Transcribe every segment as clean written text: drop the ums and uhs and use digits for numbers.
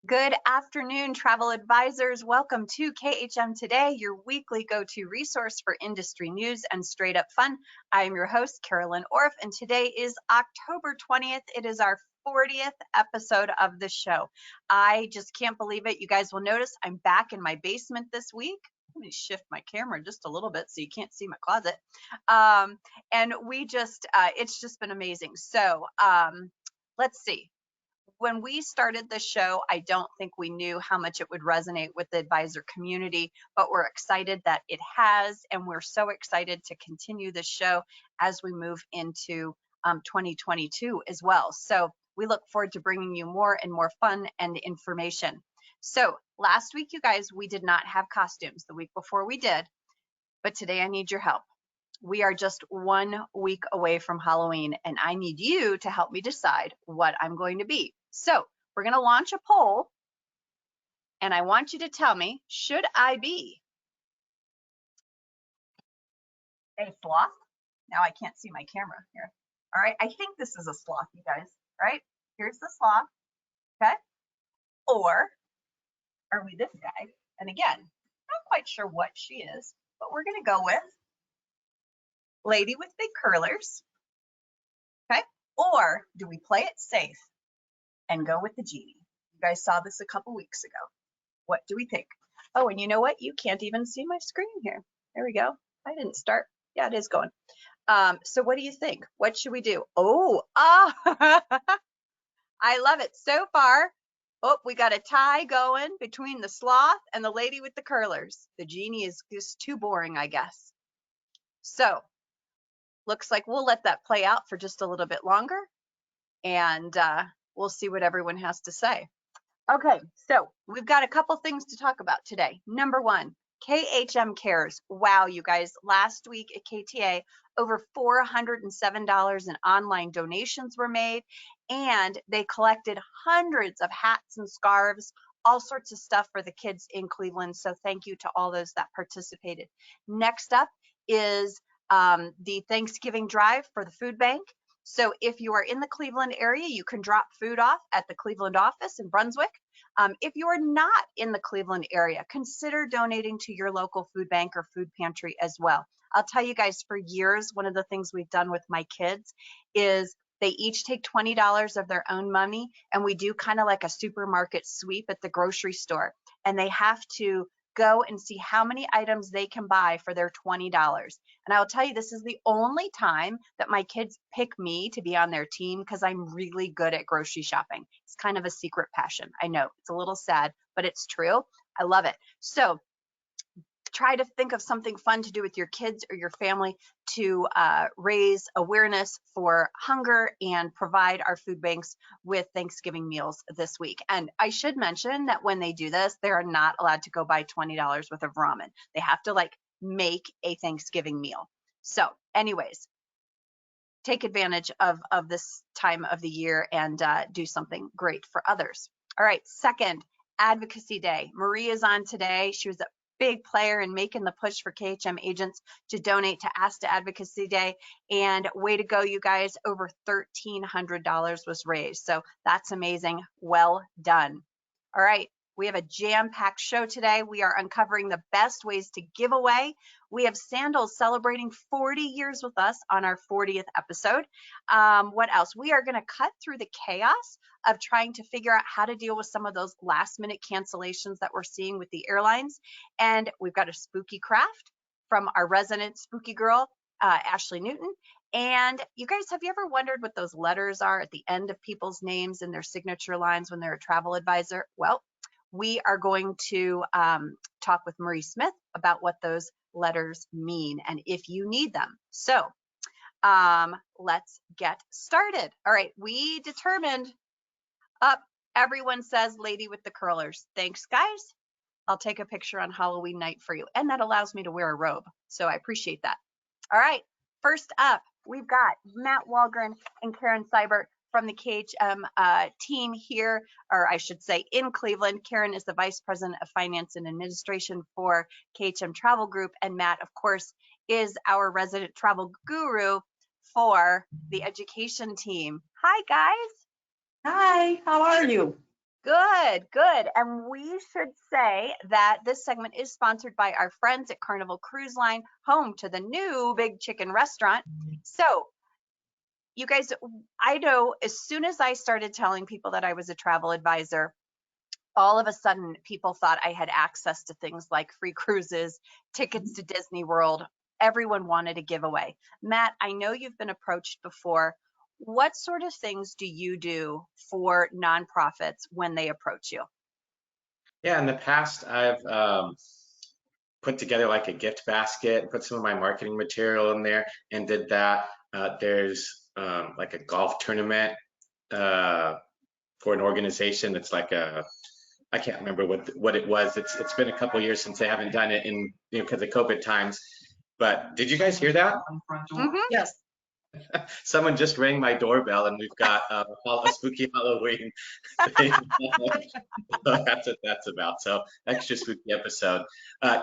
Good afternoon, travel advisors. Welcome to KHM Today, your weekly go-to resource for industry news and straight up fun. I am your host, Carolyn Orff, and today is October 20th. It is our 40th episode of the show. I just can't believe it. You guys will notice I'm back in my basement this week. Let me shift my camera just a little bit so you can't see my closet. And it's just been amazing. So let's see. When we started the show, I don't think we knew how much it would resonate with the advisor community, but we're excited that it has, and we're so excited to continue the show as we move into 2022 as well. So we look forward to bringing you more and more fun and information. So last week, you guys, we did not have costumes. The week before we did, but today I need your help. We are just 1 week away from Halloween, and I need you to help me decide what I'm going to be. So we're going to launch a poll, and I want you to tell me, should I be a sloth? Now I can't see my camera here. All right, I think this is a sloth, you guys, right? Here's the sloth, okay? Or are we this guy? And again, not quite sure what she is, but we're going to go with lady with big curlers, okay? Or do we play it safe and go with the genie? You guys saw this a couple weeks ago. What do we think? Oh, and you know what? You can't even see my screen here. There we go. I didn't start. Yeah, it is going. So what do you think? What should we do? Oh, I love it. So far, we got a tie going between the sloth and the lady with the curlers. The genie is just too boring, I guess. So looks like we'll let that play out for just a little bit longer, and we'll see what everyone has to say. Okay, so we've got a couple things to talk about today. Number one, KHM Cares. Wow, you guys, last week at KTA, over $407 in online donations were made, and they collected hundreds of hats and scarves, all sorts of stuff for the kids in Cleveland. So thank you to all those that participated. Next up is the Thanksgiving drive for the food bank. So if you are in the Cleveland area, you can drop food off at the Cleveland office in Brunswick. If you are not in the Cleveland area, consider donating to your local food bank or food pantry as well. I'll tell you guys, for years, one of the things we've done with my kids is they each take $20 of their own money, and we do kind of like a supermarket sweep at the grocery store, and they have to go and see how many items they can buy for their $20. And I will tell you, this is the only time that my kids pick me to be on their team, because I'm really good at grocery shopping. It's kind of a secret passion. I know it's a little sad, but it's true. I love it. So try to think of something fun to do with your kids or your family to raise awareness for hunger and provide our food banks with Thanksgiving meals this week. And I should mention that when they do this, they are not allowed to go buy $20 worth of ramen. They have to make a Thanksgiving meal. So anyways, take advantage of this time of the year and do something great for others. All right, second, Advocacy Day. Marie is on today. She was a big player in making the push for KHM agents to donate to Ask to Advocacy Day, and way to go, you guys. Over $1,300 was raised, so that's amazing. Well done. All right, we have a jam-packed show today. We are uncovering the best ways to give away. We have Sandals celebrating 40 years with us on our 40th episode. What else? We are going to cut through the chaos of trying to figure out how to deal with some of those last-minute cancellations that we're seeing with the airlines. And we've got a spooky craft from our resident spooky girl, Ashley Newton. And you guys, have you ever wondered what those letters are at the end of people's names and their signature lines when they're a travel advisor? Well, we are going to talk with Marie Smith about what those letters mean and if you need them. So let's get started. All right, we determined everyone says lady with the curlers. Thanks, guys. I'll take a picture on Halloween night for you, and that allows me to wear a robe, so I appreciate that. All right, first up, we've got Matt Walgren and Karen Seibert from the KHM team here, or I should say in Cleveland. Karen is the Vice President of Finance and Administration for KHM Travel Group, and Matt, of course, is our resident travel guru for the education team. Hi, guys. Hi, how are you? Good, good. And we should say that this segment is sponsored by our friends at Carnival Cruise Line, home to the new Big Chicken restaurant. So, you guys, I know as soon as I started telling people that I was a travel advisor, all of a sudden people thought I had access to things like free cruises, tickets to Disney World. Everyone wanted a giveaway. Matt, I know you've been approached before. What sort of things do you do for nonprofits when they approach you? Yeah, in the past, I've put together like a gift basket, put some of my marketing material in there, and did that. There's like a golf tournament uh, for an organization that's like I can't remember what it was. It's been a couple years since they haven't done it in because of COVID times. But did you guys hear that? Yes. Someone just rang my doorbell, and we've got a spooky Halloween thing. That's what that's about. So extra spooky episode.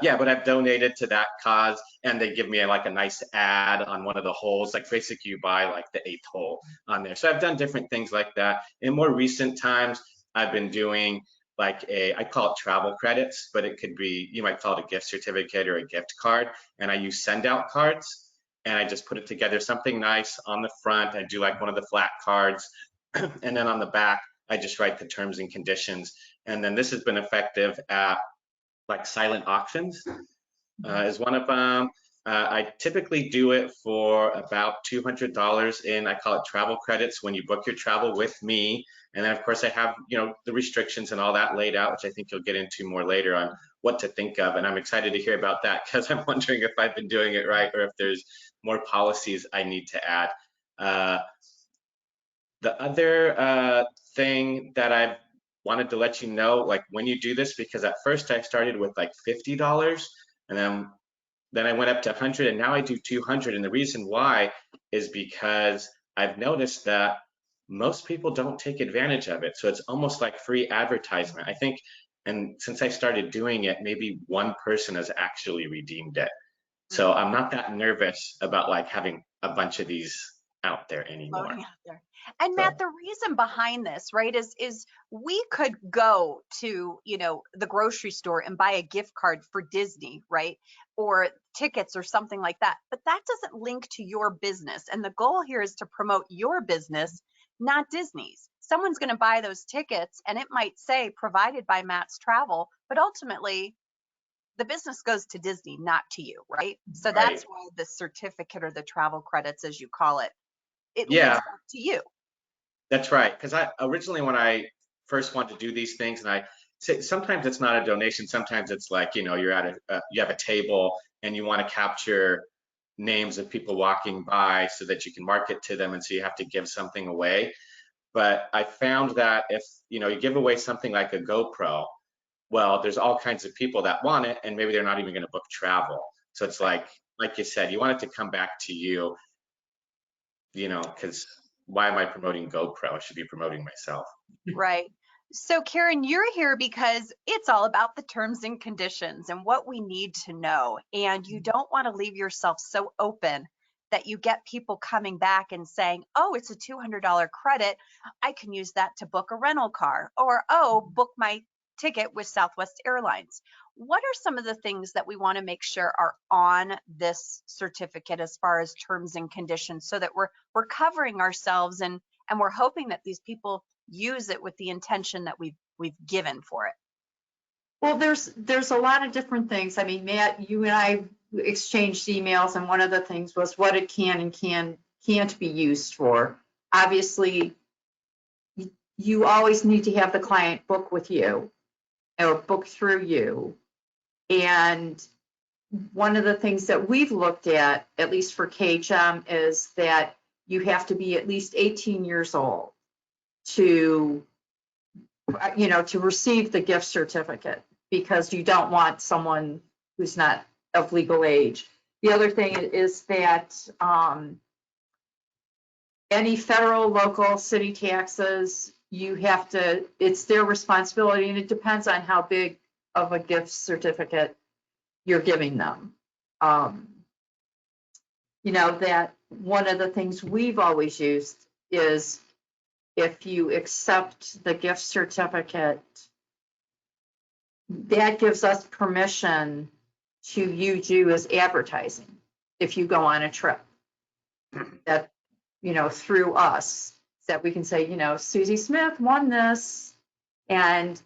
Yeah, but I've donated to that cause, and they give me like a nice ad on one of the holes. Like basically, you buy like the 8th hole on there. So I've done different things like that. In more recent times, I've been doing like I call it travel credits, but it could be, you might call it a gift certificate or a gift card. And I use send out cards, and I just put it together something nice on the front. I do like one of the flat cards, and then on the back, I just write the terms and conditions. And then this has been effective at like silent auctions is one of them. I typically do it for about $200 in, I call it travel credits when you book your travel with me. And then of course I have, the restrictions and all that laid out, which I think you'll get into more later on what to think of. And I'm excited to hear about that because I'm wondering if I've been doing it right or if there's more policies I need to add. The other thing that I've wanted to let you know, like when you do this, because at first I started with like $50 and then I went up to 100 and now I do 200. And the reason why is because I've noticed that most people don't take advantage of it. So it's almost like free advertisement. I think, and since I started doing it, maybe one person has actually redeemed it. So I'm not that nervous about like having a bunch of these out there anymore. Floating out there. And So Matt, the reason behind this, right, is we could go to, the grocery store and buy a gift card for Disney, right? Or tickets or something like that. But that doesn't link to your business. And the goal here is to promote your business, not Disney's. Someone's going to buy those tickets and it might say provided by Matt's Travel, but ultimately the business goes to Disney, not to you, right? So that's right. why the certificate or the travel credits, as you call it, it links Yeah, back to you. that's right. Because I originally, when I first wanted to do these things, and I say sometimes it's not a donation, sometimes it's like, you're at you have a table and you want to capture names of people walking by so that you can market to them, and so you have to give something away. But I found that if, you give away something like a GoPro, well, there's all kinds of people that want it, and maybe they're not even going to book travel. So it's like you said, you want it to come back to you, because why am I promoting GoPro? I should be promoting myself. Right. So, Karen, you're here because it's all about the terms and conditions and what we need to know. And you don't want to leave yourself so open that you get people coming back and saying, oh, it's a $200 credit. I can use that to book a rental car, or, oh, book my ticket with Southwest Airlines. What are some of the things that we want to make sure are on this certificate as far as terms and conditions so that we're covering ourselves and we're hoping that these people use it with the intention that we've given for it? Well, there's a lot of different things. I mean, Matt, you and I exchanged emails, and one of the things was what it can and can't be used for. Obviously, you always need to have the client book with you or book through you. And one of the things that we've looked at least for KHM, is that you have to be at least 18 years old to receive the gift certificate, because you don't want someone who's not of legal age. The other thing is that any federal, local, city taxes, it's their responsibility, and it depends on how big of a gift certificate you're giving them. That one of the things we've always used is if you accept the gift certificate, that gives us permission to use you as advertising if you go on a trip. That, through us, that we can say, Susie Smith won this and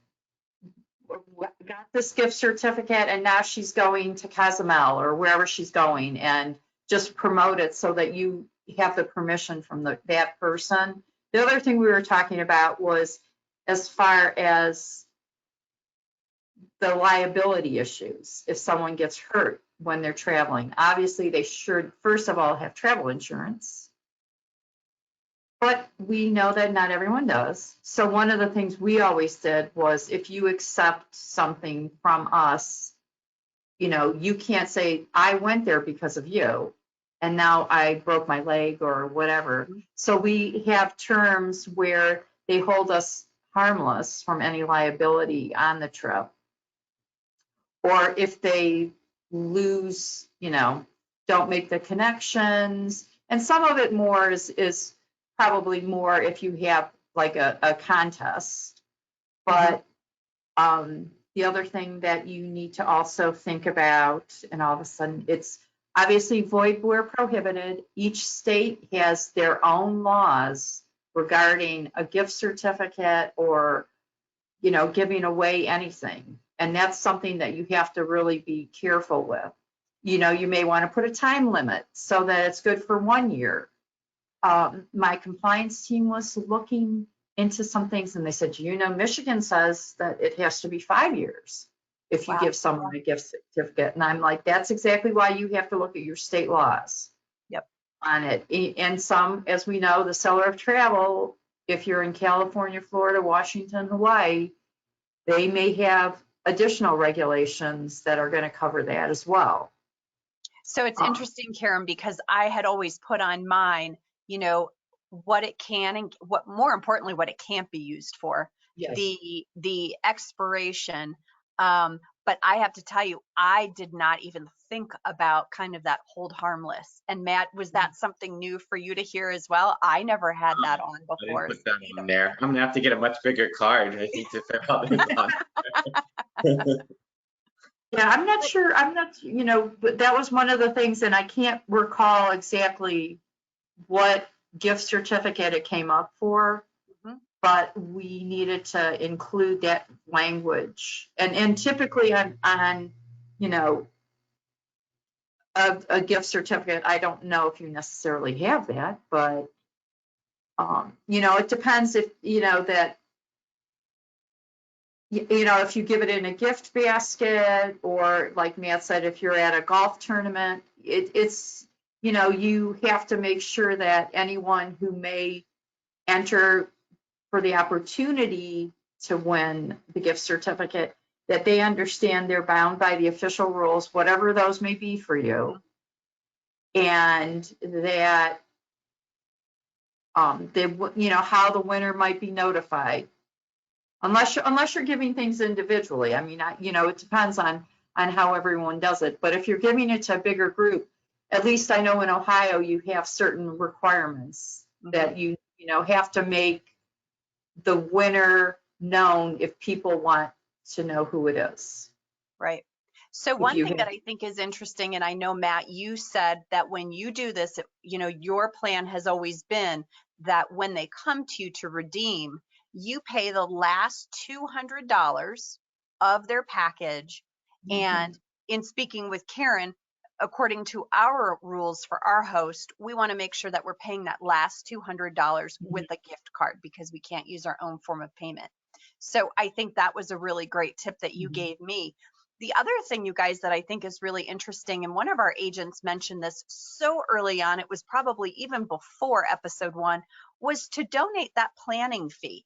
got this gift certificate, and now she's going to Cozumel or wherever she's going, and just promote it so that you have the permission from that person. The other thing we were talking about was as far as the liability issues. If someone gets hurt when they're traveling, obviously they should, first of all, have travel insurance. But we know that not everyone does. So one of the things we always did was, if you accept something from us, you can't say, I went there because of you, and now I broke my leg or whatever. So we have terms where they hold us harmless from any liability on the trip. Or if they lose, don't make the connections. And some of it more is probably more if you have like a contest. But the other thing that you need to also think about, and all of a sudden it's obviously void where prohibited. Each state has their own laws regarding a gift certificate or, giving away anything. And that's something that you have to really be careful with. You may want to put a time limit so that it's good for 1 year. My compliance team was looking into some things, and they said, Michigan says that it has to be 5 years if you give someone a gift certificate. And I'm like, that's exactly why you have to look at your state laws. Yep. On it. And some, as we know, the seller of travel, if you're in California, Florida, Washington, Hawaii, they may have additional regulations that are going to cover that as well. So it's interesting, Karen, because I had always put on mine, what it can and what, more importantly, what it can't be used for. Yes. The expiration. But I have to tell you, I did not even think about kind of that hold harmless. And Matt, was that something new for you to hear as well? I never had that on before. I didn't put that on there. I'm gonna have to get a much bigger card, I think, to fill out this on. Yeah, I'm not sure. But that was one of the things, and I can't recall exactly what gift certificate it came up for, but we needed to include that language. And typically on a gift certificate, I don't know if you necessarily have that, but it depends if that. If you give it in a gift basket, or like Matt said, if you're at a golf tournament, it's you have to make sure that anyone who may enter for the opportunity to win the gift certificate, that they understand they're bound by the official rules, whatever those may be for you, and that how the winner might be notified. Unless you're giving things individually. I mean, it depends on how everyone does it. But if you're giving it to a bigger group, at least I know in Ohio you have certain requirements that you have to make the winner known if people want to know who it is. Right. So one thing that I think is interesting, and I know, Matt, you said that when you do this, your plan has always been that when they come to you to redeem, you pay the last $200 of their package. And in speaking with Karen, according to our rules for our host, we want to make sure that we're paying that last $200 with a gift card, because we can't use our own form of payment. So I think that was a really great tip that you gave me. The other thing, you guys, that I think is really interesting, and one of our agents mentioned this so early on, it was probably even before episode 1, was to donate that planning fee.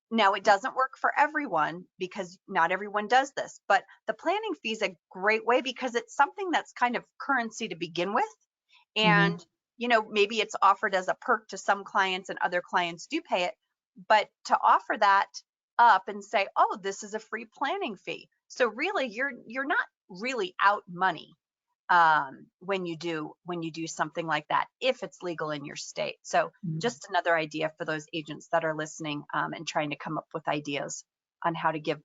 Now, it doesn't work for everyone because not everyone does this, but the planning fee is a great way because it's something that's kind of currency to begin with. And, maybe it's offered as a perk to some clients and other clients do pay it, but to offer that up and say, oh, this is a free planning fee. So really, you're not really out money. when you do something like that, if it's legal in your state. So just another idea for those agents that are listening and trying to come up with ideas on how to give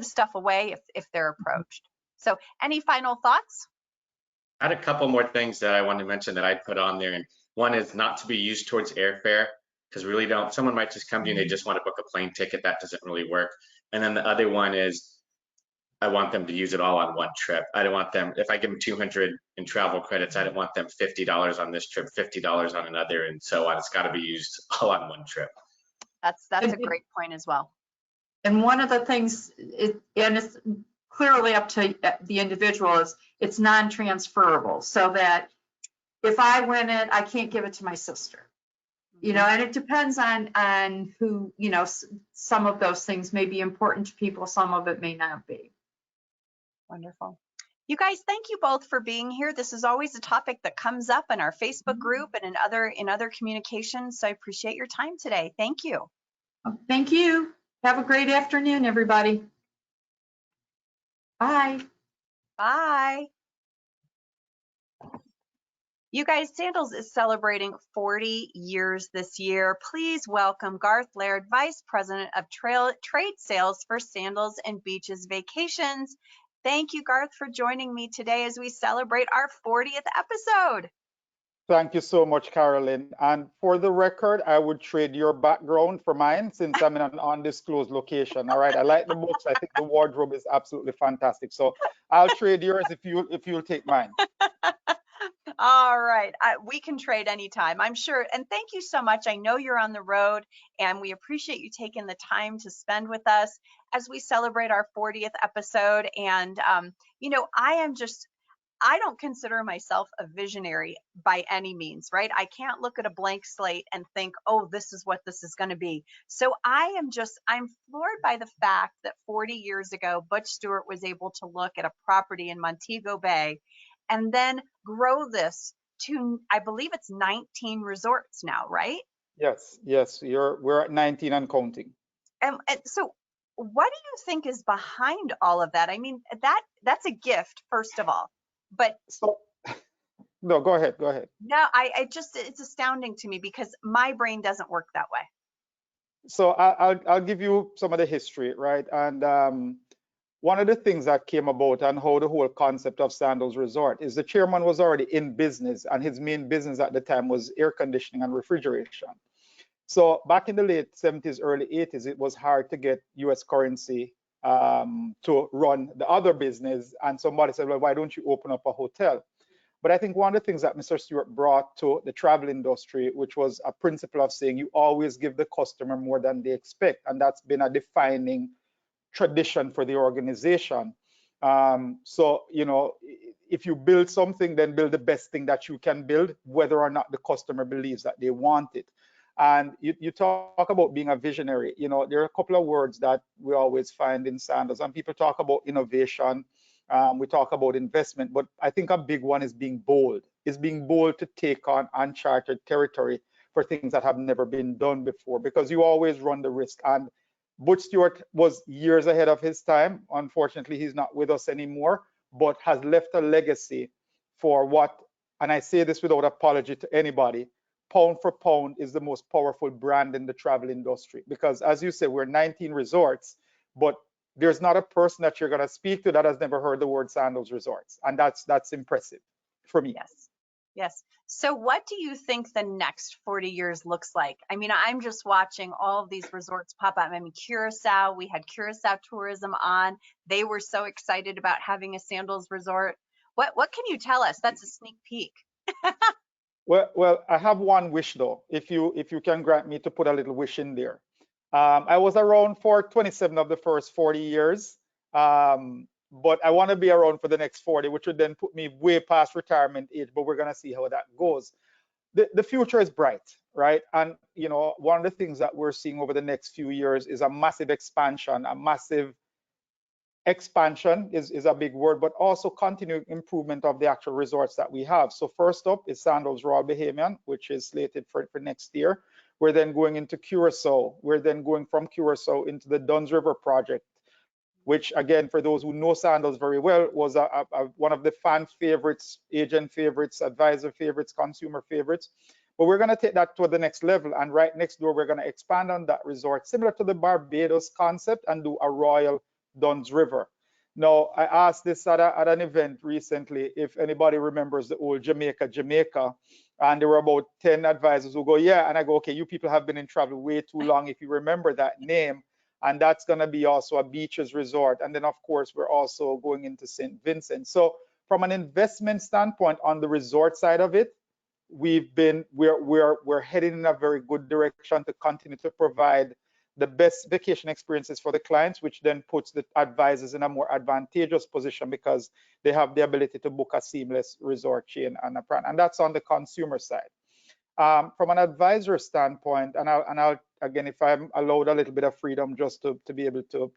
stuff away if they're approached. So any final thoughts? I had a couple more things that I wanted to mention that I put on there, and one is not to be used towards airfare, because really don't. Someone might just come to you and they just want to book a plane ticket. That doesn't really work. And then the other one is I want them to use it all on one trip. I don't want them, if I give them 200 in travel credits, I don't want them $50 on this trip, $50 on another, and so on. It's got to be used all on one trip. That's a great point as well. And one of the things, and it's clearly up to the individual, is it's non-transferable, so that if I win it, I can't give it to my sister. You know, and it depends on who, you know, some of those things may be important to people, some of it may not be. Wonderful. You guys, thank you both for being here. This is always a topic that comes up in our Facebook group and in other communications. So I appreciate your time today. Thank you. Thank you. Have a great afternoon, everybody. Bye. Bye. You guys, Sandals is celebrating 40 years this year. Please welcome Garth Laird, Vice President of Trade Sales for Sandals and Beaches Vacations. Thank you, Garth, for joining me today as we celebrate our 40th episode. Thank you so much, Carolyn. And for the record, I would trade your background for mine since I'm in an undisclosed location. All right, I like the books. I think the wardrobe is absolutely fantastic. So I'll trade yours if you'll take mine. All right, we can trade anytime, I'm sure. And thank you so much. I know you're on the road, and we appreciate you taking the time to spend with us as we celebrate our 40th episode. And you know, I don't consider myself a visionary by any means, right? I can't look at a blank slate and think, oh, this is what this is going to be. So I'm floored by the fact that 40 years ago, Butch Stewart was able to look at a property in Montego Bay and then grow this to, I believe it's 19 resorts now, right? Yes, we're at 19 and counting. And so what do you think is behind all of that? I mean, that's a gift, first of all. But so, no, go ahead. No, it's astounding to me because my brain doesn't work that way. So I'll give you some of the history, right? And one of the things that came about and how the whole concept of Sandals Resort is the chairman was already in business, and his main business at the time was air conditioning and refrigeration. So back in the late 70s, early 80s, it was hard to get US currency to run the other business. And somebody said, well, why don't you open up a hotel? But I think one of the things that Mr. Stewart brought to the travel industry, which was a principle of saying you always give the customer more than they expect. And that's been a defining tradition for the organization. So, you know, if you build something, then build the best thing that you can build, whether or not the customer believes that they want it. And you talk about being a visionary. You know, there are a couple of words that we always find in Sandals, and people talk about innovation. We talk about investment, but I think a big one is being bold. Is being bold to take on uncharted territory for things that have never been done before, because you always run the risk. And Butch Stewart was years ahead of his time. Unfortunately, he's not with us anymore, but has left a legacy for what, and I say this without apology to anybody, pound for pound is the most powerful brand in the travel industry. Because as you said, we're 19 resorts, but there's not a person that you're going to speak to that has never heard the word Sandals Resorts. And that's impressive for me. Yes. So what do you think the next 40 years looks like? I mean, I'm just watching all of these resorts pop up. I mean, Curacao, we had Curacao Tourism on. They were so excited about having a Sandals Resort. What can you tell us? That's a sneak peek. Well, I have one wish though, if you can grant me to put a little wish in there. I was around for 27 of the first 40 years, but I want to be around for the next 40, which would then put me way past retirement age, but we're going to see how that goes. The future is bright, right? And, you know, one of the things that we're seeing over the next few years is a massive expansion. A massive expansion is a big word, but also continued improvement of the actual resorts that we have. So first up is Sandals Royal Bahamian, which is slated for next year. We're then going into Curacao. We're then going from Curacao into the Duns River project. which again, for those who know Sandals very well, was one of the fan favorites, agent favorites, advisor favorites, consumer favorites. But we're going to take that to the next level. And right next door, we're going to expand on that resort, similar to the Barbados concept, and do a Royal Duns River. Now, I asked this at an event recently, if anybody remembers the old Jamaica, and there were about 10 advisors who go, yeah, and I go, okay, you people have been in travel way too long if you remember that name, and that's going to be also a beaches resort. And then, of course, we're also going into St. Vincent. So from an investment standpoint on the resort side of it, we're heading in a very good direction to continue to provide the best vacation experiences for the clients, which then puts the advisors in a more advantageous position because they have the ability to book a seamless resort chain and a brand. And that's on the consumer side. From an advisor standpoint, and I'll again, if I'm allowed a little bit of freedom just to be able to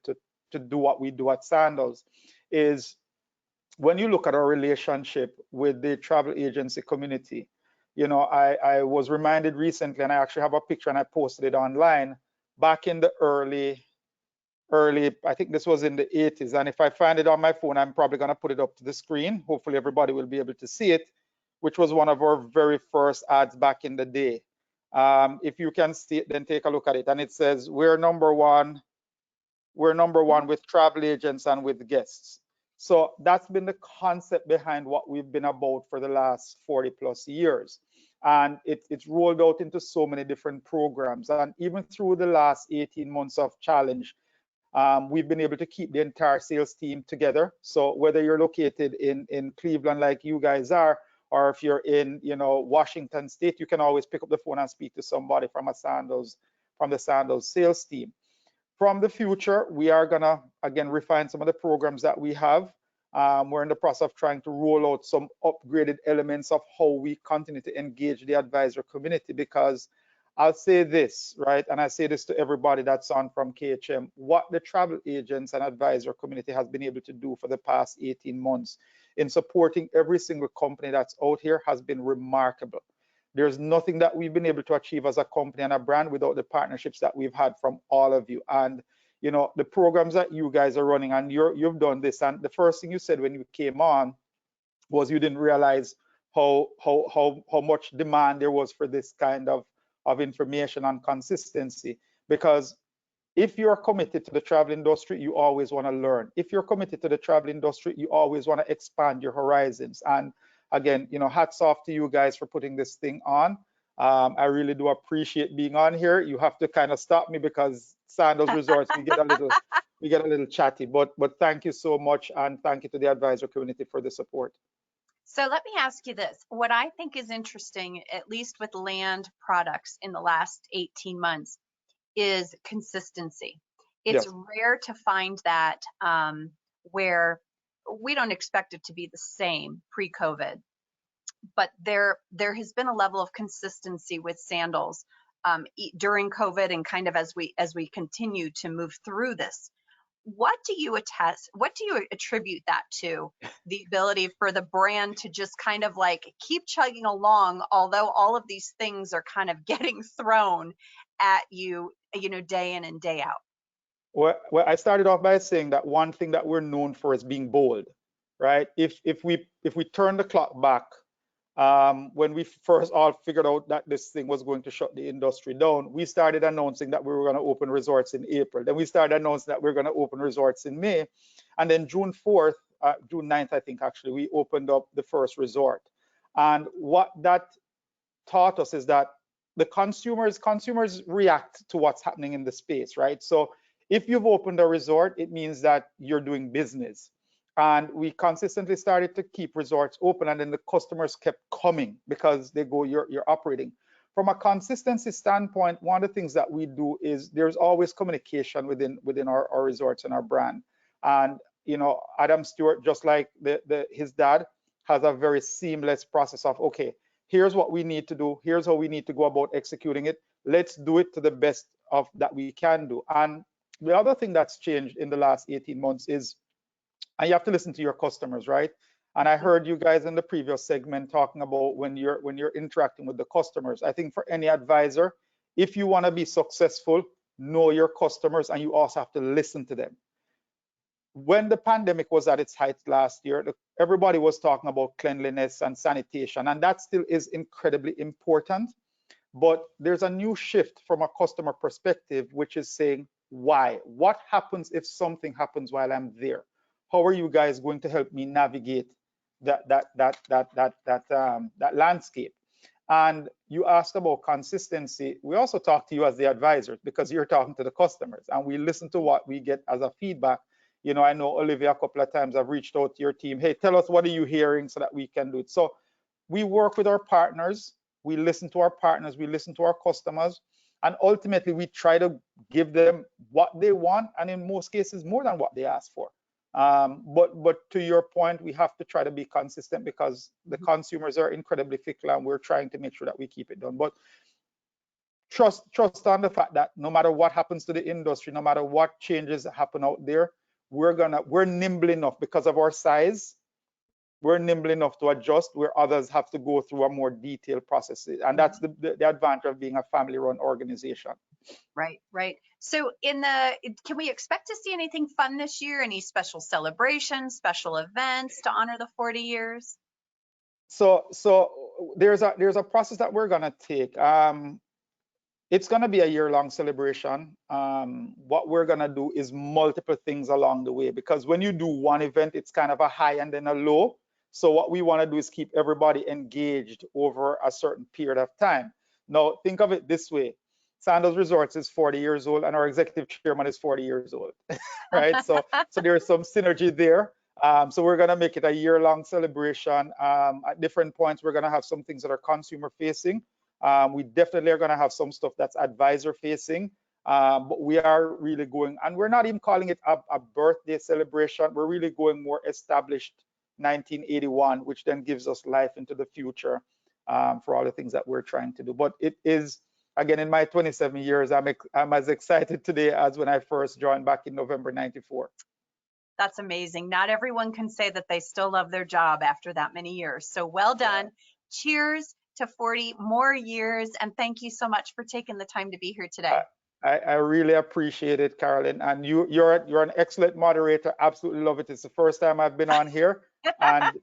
do what we do at Sandals, is when you look at our relationship with the travel agency community, you know, I was reminded recently, and I actually have a picture and I posted it online, back in the early, I think this was in the 80s. And if I find it on my phone, I'm probably going to put it up to the screen. Hopefully everybody will be able to see it, which was one of our very first ads back in the day. If you can see it, then take a look at it. And it says, we're number one with travel agents and with guests. So that's been the concept behind what we've been about for the last 40+ years. And it's rolled out into so many different programs. And even through the last 18 months of challenge, we've been able to keep the entire sales team together. So whether you're located in Cleveland like you guys are, or if you're in, you know, Washington State, you can always pick up the phone and speak to somebody from the Sandals sales team. From the future, we are gonna, again, refine some of the programs that we have. We're in the process of trying to roll out some upgraded elements of how we continue to engage the advisor community, because I'll say this, right, and I say this to everybody that's on from KHM, what the travel agents and advisor community has been able to do for the past 18 months in supporting every single company that's out here has been remarkable. There's nothing that we've been able to achieve as a company and a brand without the partnerships that we've had from all of you. And you know, the programs that you guys are running, and you've done this, and the first thing you said when you came on was you didn't realize how much demand there was for this kind of information and consistency. Because if you're committed to the travel industry, you always want to learn. If you're committed to the travel industry, you always want to expand your horizons. And again, you know, hats off to you guys for putting this thing on. I really do appreciate being on here. You have to kind of stop me because Sandals Resorts, we get a little chatty, but thank you so much, and thank you to the advisor community for the support. So let me ask you this. What I think is interesting, at least with land products in the last 18 months, is consistency. It's rare to find that where we don't expect it to be the same pre-COVID, but there has been a level of consistency with Sandals during COVID and kind of as we continue to move through this. What do you attribute that to? The ability for the brand to just kind of like keep chugging along, although all of these things are kind of getting thrown at you, you know, day in and day out. Well, I started off by saying that one thing that we're known for is being bold, right? If we turn the clock back, when we first all figured out that this thing was going to shut the industry down, we started announcing that we were going to open resorts in April. Then we started announcing that we we're going to open resorts in May. And then June 9th, I think actually, we opened up the first resort. And what that taught us is that the consumers react to what's happening in the space, right? So if you've opened a resort, it means that you're doing business. And we consistently started to keep resorts open, and then the customers kept coming because they go, you're operating. From a consistency standpoint, one of the things that we do is there's always communication within our resorts and our brand. And you know, Adam Stewart, just like his dad, has a very seamless process of, okay, here's what we need to do, here's how we need to go about executing it. Let's do it to the best of that we can do. And the other thing that's changed in the last 18 months is, and you have to listen to your customers, right? And I heard you guys in the previous segment talking about when you're interacting with the customers. I think for any advisor, if you want to be successful, know your customers, and you also have to listen to them. when the pandemic was at its height last year, everybody was talking about cleanliness and sanitation, and that still is incredibly important. But there's a new shift from a customer perspective, which is saying, why? What happens if something happens while I'm there? How are you guys going to help me navigate that landscape? And you asked about consistency. We also talk to you as the advisors because you're talking to the customers, and we listen to what we get as a feedback. You know, I know Olivia a couple of times I've reached out to your team. Hey, tell us, what are you hearing so that we can do it. So we work with our partners. We listen to our partners. We listen to our customers. And ultimately, we try to give them what they want, and in most cases, more than what they ask for. But to your point, we have to try to be consistent because the consumers are incredibly fickle, and we're trying to make sure that we keep it done. But trust on the fact that no matter what happens to the industry, no matter what changes happen out there, we're nimble enough because of our size. We're nimble enough to adjust where others have to go through a more detailed process. And that's the advantage of being a family-run organization. Right, right. So can we expect to see anything fun this year? Any special celebrations, special events to honor the 40 years? So there's a process that we're gonna take. It's gonna be a year-long celebration. What we're gonna do is multiple things along the way, because when you do one event, it's kind of a high and then a low. So what we want to do is keep everybody engaged over a certain period of time. Now, think of it this way. Sandals Resort is 40 years old, and our executive chairman is 40 years old, right? So there's some synergy there. So we're going to make it a year-long celebration. At different points, we're going to have some things that are consumer-facing. We definitely are going to have some stuff that's advisor-facing. But we are really going, and we're not even calling it a birthday celebration. We're really going more established 1981, which then gives us life into the future for all the things that we're trying to do. But it is, again, in my 27 years, I'm as excited today as when I first joined back in November '94. That's amazing. Not everyone can say that they still love their job after that many years. So well done. Yeah. Cheers to 40 more years. And thank you so much for taking the time to be here today. I really appreciate it, Carolyn. And you're an excellent moderator. Absolutely love it. It's the first time I've been on here. And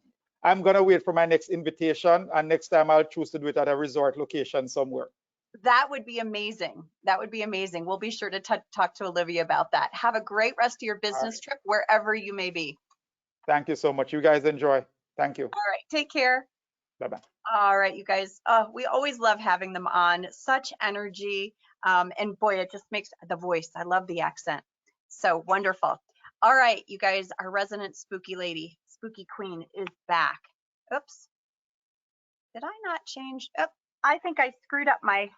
I'm going to wait for my next invitation. And next time I'll choose to do it at a resort location somewhere. That would be amazing. That would be amazing. We'll be sure to talk to Olivia about that. Have a great rest of your business trip wherever you may be. Thank you so much. You guys enjoy. Thank you. All right. Take care. Bye-bye. All right, you guys. We always love having them on. Such energy. And boy, it just makes the voice. I love the accent. So wonderful. All right, you guys, our resident spooky lady, spooky queen is back. Oops. Did I not change? Oh, I think I screwed up my,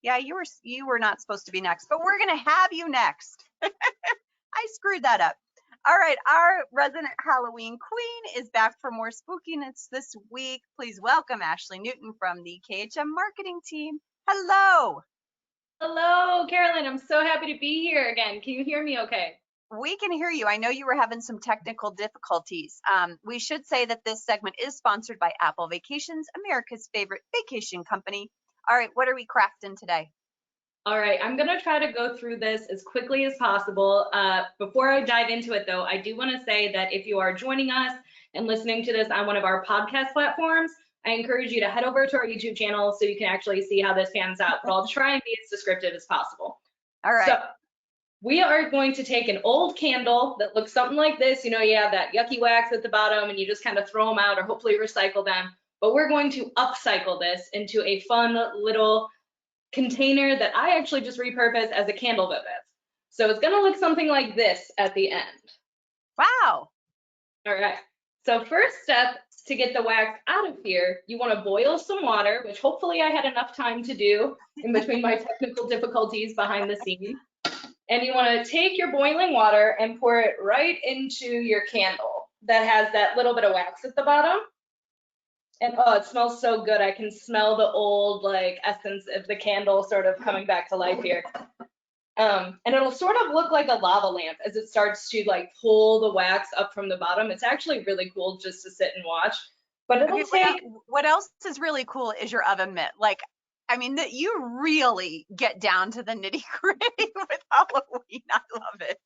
yeah, you were not supposed to be next, but we're going to have you next. I screwed that up. All right, our resident Halloween queen is back for more spookiness this week. Please welcome Ashley Newton from the KHM marketing team. Hello. Hello, Carolyn. I'm so happy to be here again. Can you hear me okay? We can hear you. I know you were having some technical difficulties. We should say that this segment is sponsored by Apple Vacations, America's favorite vacation company. All right, what are we crafting today? All right, I'm going to try to go through this as quickly as possible. Before I dive into it, though, I do want to say that if you are joining us and listening to this on one of our podcast platforms, I encourage you to head over to our YouTube channel so you can actually see how this pans out, but I'll try and be as descriptive as possible. All right. So we are going to take an old candle that looks something like this. You know, you have that yucky wax at the bottom and you just kind of throw them out or hopefully recycle them. But we're going to upcycle this into a fun little container that I actually just repurposed as a candle vivid. So it's going to look something like this at the end. Wow. All right. So first step, to get the wax out of here, you want to boil some water, which hopefully I had enough time to do in between my technical difficulties behind the scenes. And you want to take your boiling water and pour it right into your candle that has that little bit of wax at the bottom. And oh, it smells so good. I can smell the old like essence of the candle sort of coming back to life here. And it'll sort of look like a lava lamp as it starts to like pull the wax up from the bottom. It's actually really cool just to sit and watch. But it'll take. What else is really cool is your oven mitt. Like, I mean, that you really get down to the nitty gritty with Halloween. I love it.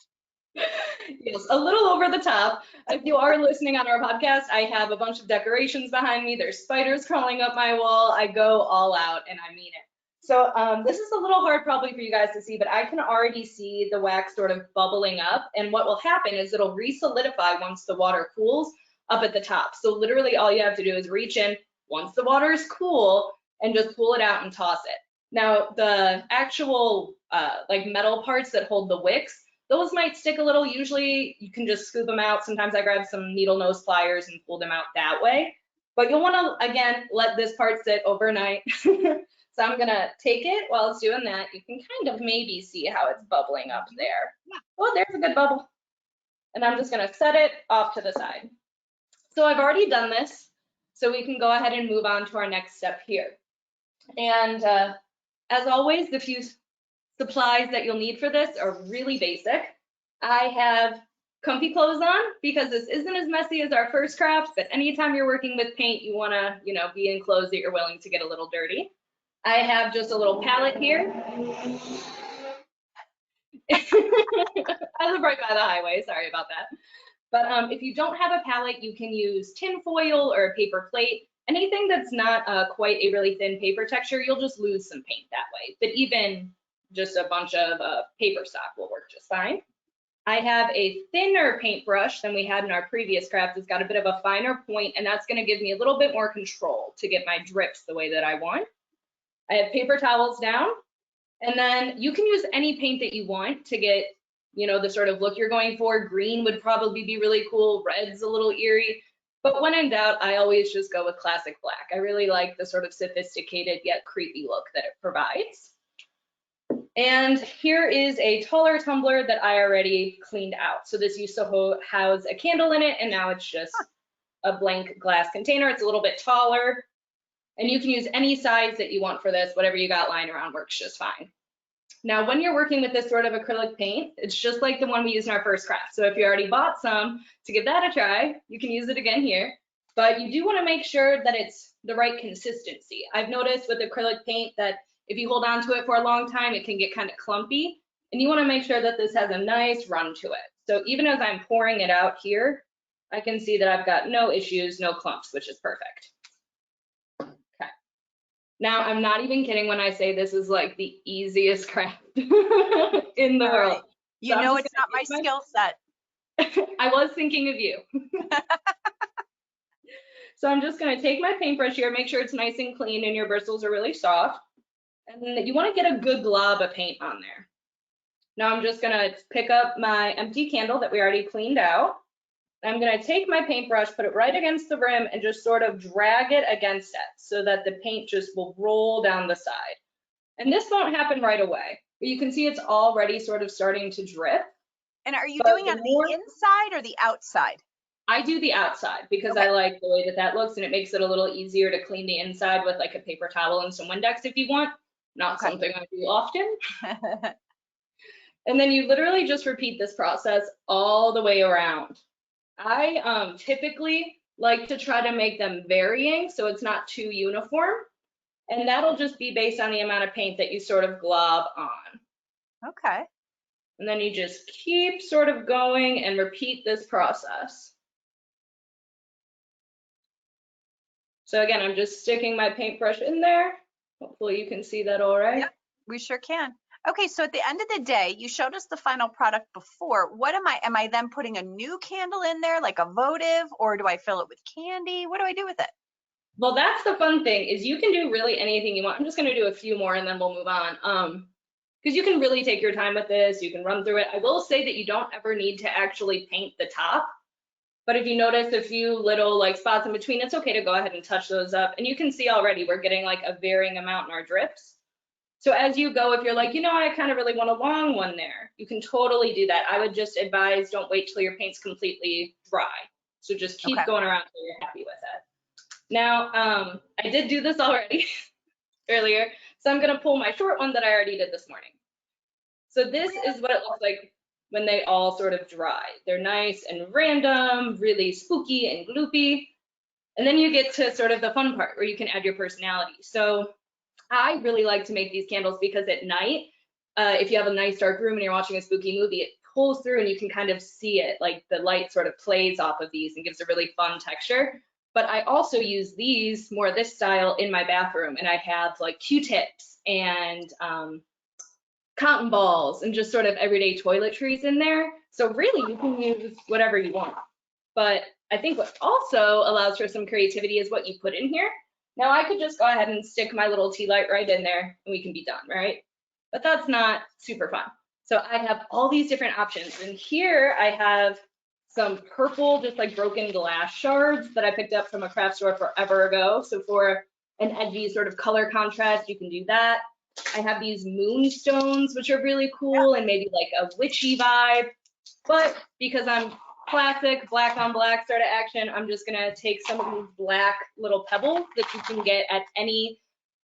Yes, a little over the top. If you are listening on our podcast, I have a bunch of decorations behind me. There's spiders crawling up my wall. I go all out, and I mean it. So this is a little hard probably for you guys to see, but I can already see the wax sort of bubbling up. And what will happen is it'll re-solidify once the water cools up at the top. So literally all you have to do is reach in once the water is cool and just pull it out and toss it. Now the actual like metal parts that hold the wicks, those might stick a little. Usually you can just scoop them out. Sometimes I grab some needle nose pliers and pull them out that way. But you'll want to, again, let this part sit overnight. So I'm gonna take it while it's doing that. You can kind of maybe see how it's bubbling up there. Oh, there's a good bubble. And I'm just gonna set it off to the side. So I've already done this, so we can go ahead and move on to our next step here. And as always, the few supplies that you'll need for this are really basic. I have comfy clothes on because this isn't as messy as our first craft, but anytime you're working with paint, you wanna, be in clothes that you're willing to get a little dirty. I have just a little palette here. I live right by the highway, sorry about that. But if you don't have a palette, you can use tin foil or a paper plate. Anything that's not quite a really thin paper texture, you'll just lose some paint that way. But even just a bunch of paper stock will work just fine. I have a thinner paintbrush than we had in our previous craft. It's got a bit of a finer point, and that's gonna give me a little bit more control to get my drips the way that I want. I have paper towels down, and then you can use any paint that you want to get, the sort of look you're going for. Green would probably be really cool. Red's a little eerie, but when in doubt, I always just go with classic black. I really like the sort of sophisticated yet creepy look that it provides. And here is a taller tumbler that I already cleaned out. So this used to house a candle in it, and now it's just a blank glass container. It's a little bit taller. And you can use any size that you want for this. Whatever you got lying around works just fine. Now, when you're working with this sort of acrylic paint, it's just like the one we used in our first craft. So if you already bought some to give that a try, you can use it again here. But you do want to make sure that it's the right consistency. I've noticed with acrylic paint that if you hold on to it for a long time, it can get kind of clumpy. And you want to make sure that this has a nice run to it. So even as I'm pouring it out here, I can see that I've got no issues, no clumps, which is perfect. Now, I'm not even kidding when I say this is like the easiest craft in the world. Right. You know it's not my skill set. I was thinking of you. So I'm just gonna take my paintbrush here, make sure it's nice and clean and your bristles are really soft. And then you wanna get a good glob of paint on there. Now I'm just gonna pick up my empty candle that we already cleaned out. I'm gonna take my paintbrush, put it right against the rim and just sort of drag it against it so that the paint just will roll down the side. And this won't happen right away, but you can see it's already sort of starting to drip. And are you doing it on the inside or the outside? I do the outside because Okay. I like the way that that looks, and it makes it a little easier to clean the inside with like a paper towel and some Windex if you want. Not Okay. something I do often. And then you literally just repeat this process all the way around. I typically like to try to make them varying so it's not too uniform. And that'll just be based on the amount of paint that you sort of glob on. Okay. And then you just keep sort of going and repeat this process. So again, I'm just sticking my paintbrush in there. Hopefully you can see that all right. Yep, we sure can. Okay, so at the end of the day, you showed us the final product before. What am I then putting a new candle in there, like a votive, or do I fill it with candy? What do I do with it? Well, that's the fun thing is you can do really anything you want. I'm just gonna do a few more and then we'll move on. Because you can really take your time with this. You can run through it. I will say that you don't ever need to actually paint the top. But if you notice a few little like spots in between, it's okay to go ahead and touch those up. And you can see already we're getting like a varying amount in our drips. So as you go, if you're like, I kind of really want a long one there, you can totally do that. I would just advise don't wait till your paint's completely dry. So just keep going around until you're happy with it. Now, I did do this already earlier. So I'm gonna pull my short one that I already did this morning. So this is what it looks like when they all sort of dry. They're nice and random, really spooky and gloopy. And then you get to sort of the fun part where you can add your personality. So I really like to make these candles because at night, if you have a nice dark room and you're watching a spooky movie, it pulls through and you can kind of see it, like the light sort of plays off of these and gives a really fun texture. But I also use these, more this style, in my bathroom, and I have like Q-tips and cotton balls and just sort of everyday toiletries in there. So really you can use whatever you want. But I think what also allows for some creativity is what you put in here. Now I could just go ahead and stick my little tea light right in there and we can be done, right? But that's not super fun. So I have all these different options. And here I have some purple, just like broken glass shards that I picked up from a craft store forever ago. So for an edgy sort of color contrast, you can do that. I have these moonstones, which are really cool and maybe like a witchy vibe. But because I'm classic black on black sort of action, I'm just gonna take some of these black little pebbles that you can get at any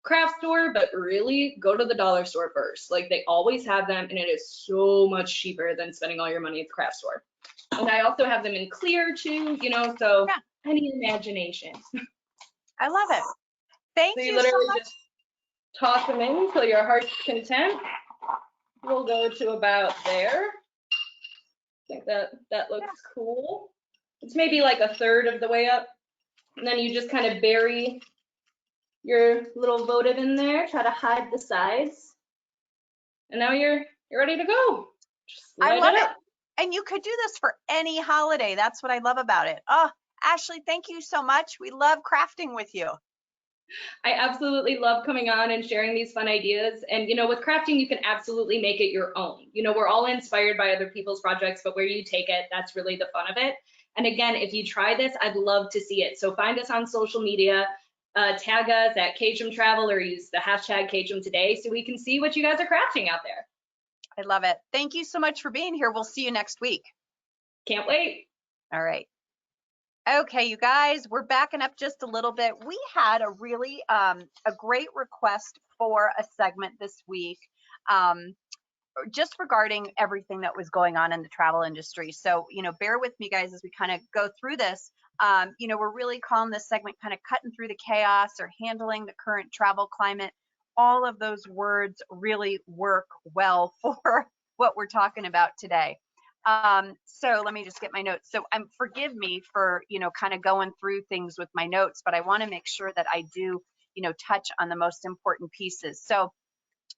craft store, but really go to the dollar store first. Like they always have them and it is so much cheaper than spending all your money at the craft store. And I also have them in clear too, you know, so any imagination. I love it. Thank So you you so literally much. just toss them in until your heart's content. We'll go to about there. I think that looks cool. It's maybe like a third of the way up. And then you just kind of bury your little votive in there, try to hide the sides. And now you're ready to go. Just light I love it it. up. And you could do this for any holiday. That's what I love about it. Oh, Ashley, thank you so much. We love crafting with you. I absolutely love coming on and sharing these fun ideas. And, you know, with crafting, you can absolutely make it your own. You know, we're all inspired by other people's projects, but where you take it, that's really the fun of it. And again, if you try this, I'd love to see it. So find us on social media, tag us at KHM Travel or use the hashtag KHM Today so we can see what you guys are crafting out there. I love it. Thank you so much for being here. We'll see you next week. Can't wait. All right. Okay, you guys, we're backing up just a little bit. We had a really a great request for a segment this week, just regarding everything that was going on in the travel industry. So, you know, bear with me, guys, as we kind of go through this. You know, we're really calling this segment kind of cutting through the chaos or handling the current travel climate. All of those words really work well for what we're talking about today. So let me just get my notes. So forgive me for, you know, kind of going through things with my notes, but I want to make sure that I do, you know, touch on the most important pieces. So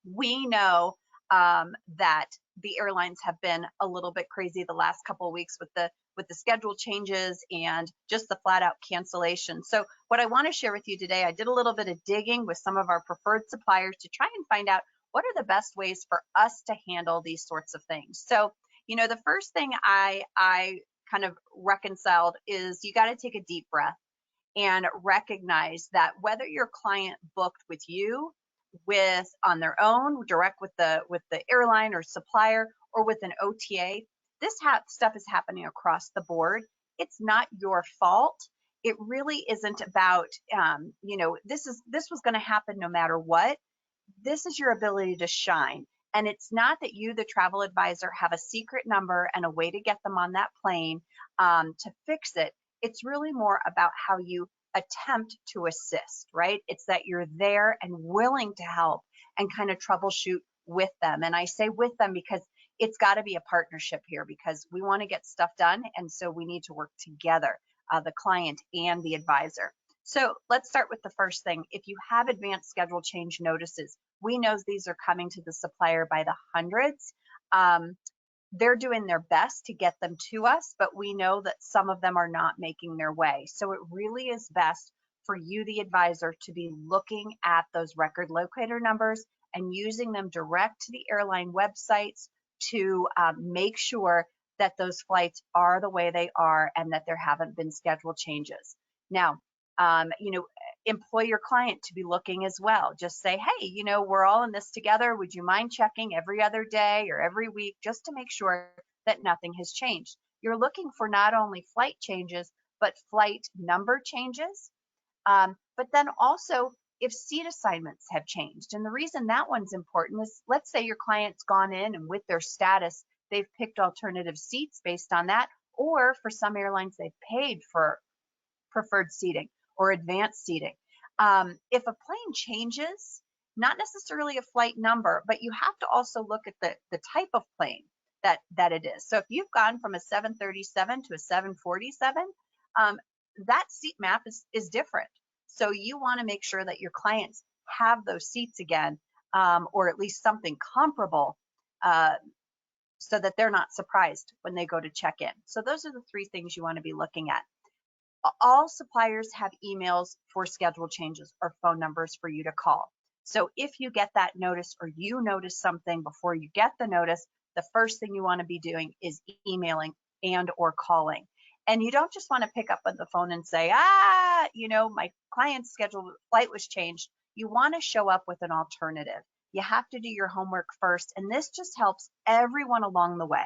we know that the airlines have been a little bit crazy the last couple of weeks with the schedule changes and just the flat out cancellation. So what I want to share with you today, I did a little bit of digging with some of our preferred suppliers to try and find out what are the best ways for us to handle these sorts of things. So, you know, the first thing I kind of reconciled is you got to take a deep breath and recognize that whether your client booked with you, with on their own, direct with the airline or supplier, or with an OTA, this stuff is happening across the board. It's not your fault. It really isn't about, you know, this was going to happen no matter what. This is your ability to shine. And it's not that you, the travel advisor, have a secret number and a way to get them on that plane to fix it. It's really more about how you attempt to assist, right? It's that you're there and willing to help and kind of troubleshoot with them. And I say with them because it's got to be a partnership here, because we want to get stuff done. And so we need to work together, the client and the advisor. So let's start with the first thing. If you have advanced schedule change notices, we know these are coming to the supplier by the hundreds. They're doing their best to get them to us, but we know that some of them are not making their way. So it really is best for you, the advisor, to be looking at those record locator numbers and using them direct to the airline websites to make sure that those flights are the way they are and that there haven't been schedule changes. Now, you know, employ your client to be looking as well. Just say, hey, you know, we're all in this together. Would you mind checking every other day or every week just to make sure that nothing has changed? You're looking for not only flight changes, but flight number changes. But then also if seat assignments have changed. And the reason that one's important is, let's say your client's gone in and with their status, they've picked alternative seats based on that. Or for some airlines, they've paid for preferred seating or advanced seating. If a plane changes, not necessarily a flight number, but you have to also look at the type of plane. that it is. So if you've gone from a 737 to a 747, that seat map is different. So you want to make sure that your clients have those seats again, or at least something comparable, so that they're not surprised when they go to check in. So those are the three things you want to be looking at. All suppliers have emails for schedule changes or phone numbers for you to call. So if you get that notice or you notice something before you get the notice, the first thing you want to be doing is emailing and or calling. And you don't just want to pick up on the phone and say, my client's scheduled flight was changed. You want to show up with an alternative. You have to do your homework first, and this just helps everyone along the way.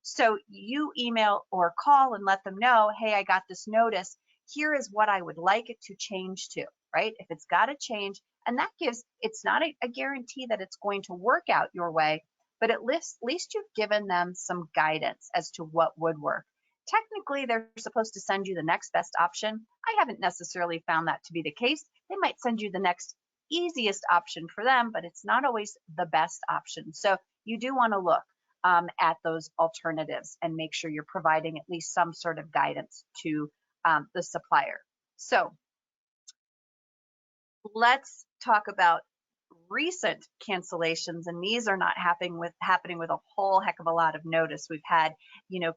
So you email or call and let them know, hey, I got this notice. Here is what I would like it to change to, right? If it's got to change, and that gives, it's not a guarantee that it's going to work out your way, but at least you've given them some guidance as to what would work. Technically, they're supposed to send you the next best option. I haven't necessarily found that to be the case. They might send you the next easiest option for them, but it's not always the best option. So you do want to look at those alternatives and make sure you're providing at least some sort of guidance to the supplier. So let's talk about recent cancellations, and these are not happening with a whole heck of a lot of notice. We've had,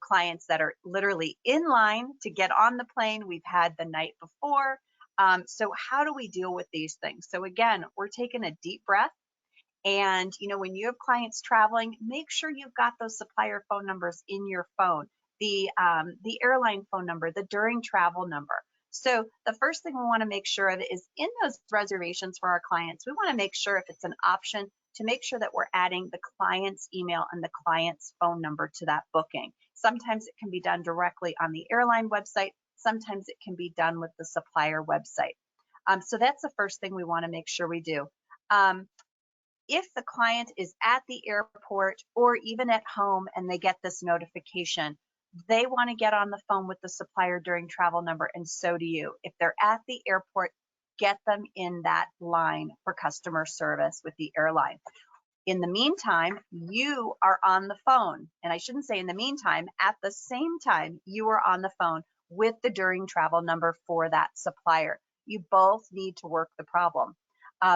clients that are literally in line to get on the plane. We've had the night before. So how do we deal with these things? So again, we're taking a deep breath. And, when you have clients traveling, make sure you've got those supplier phone numbers in your phone, the airline phone number, the during travel number. So the first thing we want to make sure of is in those reservations for our clients, we want to make sure if it's an option to make sure that we're adding the client's email and the client's phone number to that booking. Sometimes it can be done directly on the airline website. Sometimes it can be done with the supplier website. So that's the first thing we want to make sure we do. If the client is at the airport or even at home and they get this notification, they want to get on the phone with the supplier during travel number, and so do you. If they're at the airport, get them in that line for customer service with the airline. In the meantime, you are on the phone, and I shouldn't say in the meantime, at the same time, you are on the phone with the during travel number for that supplier. You both need to work the problem.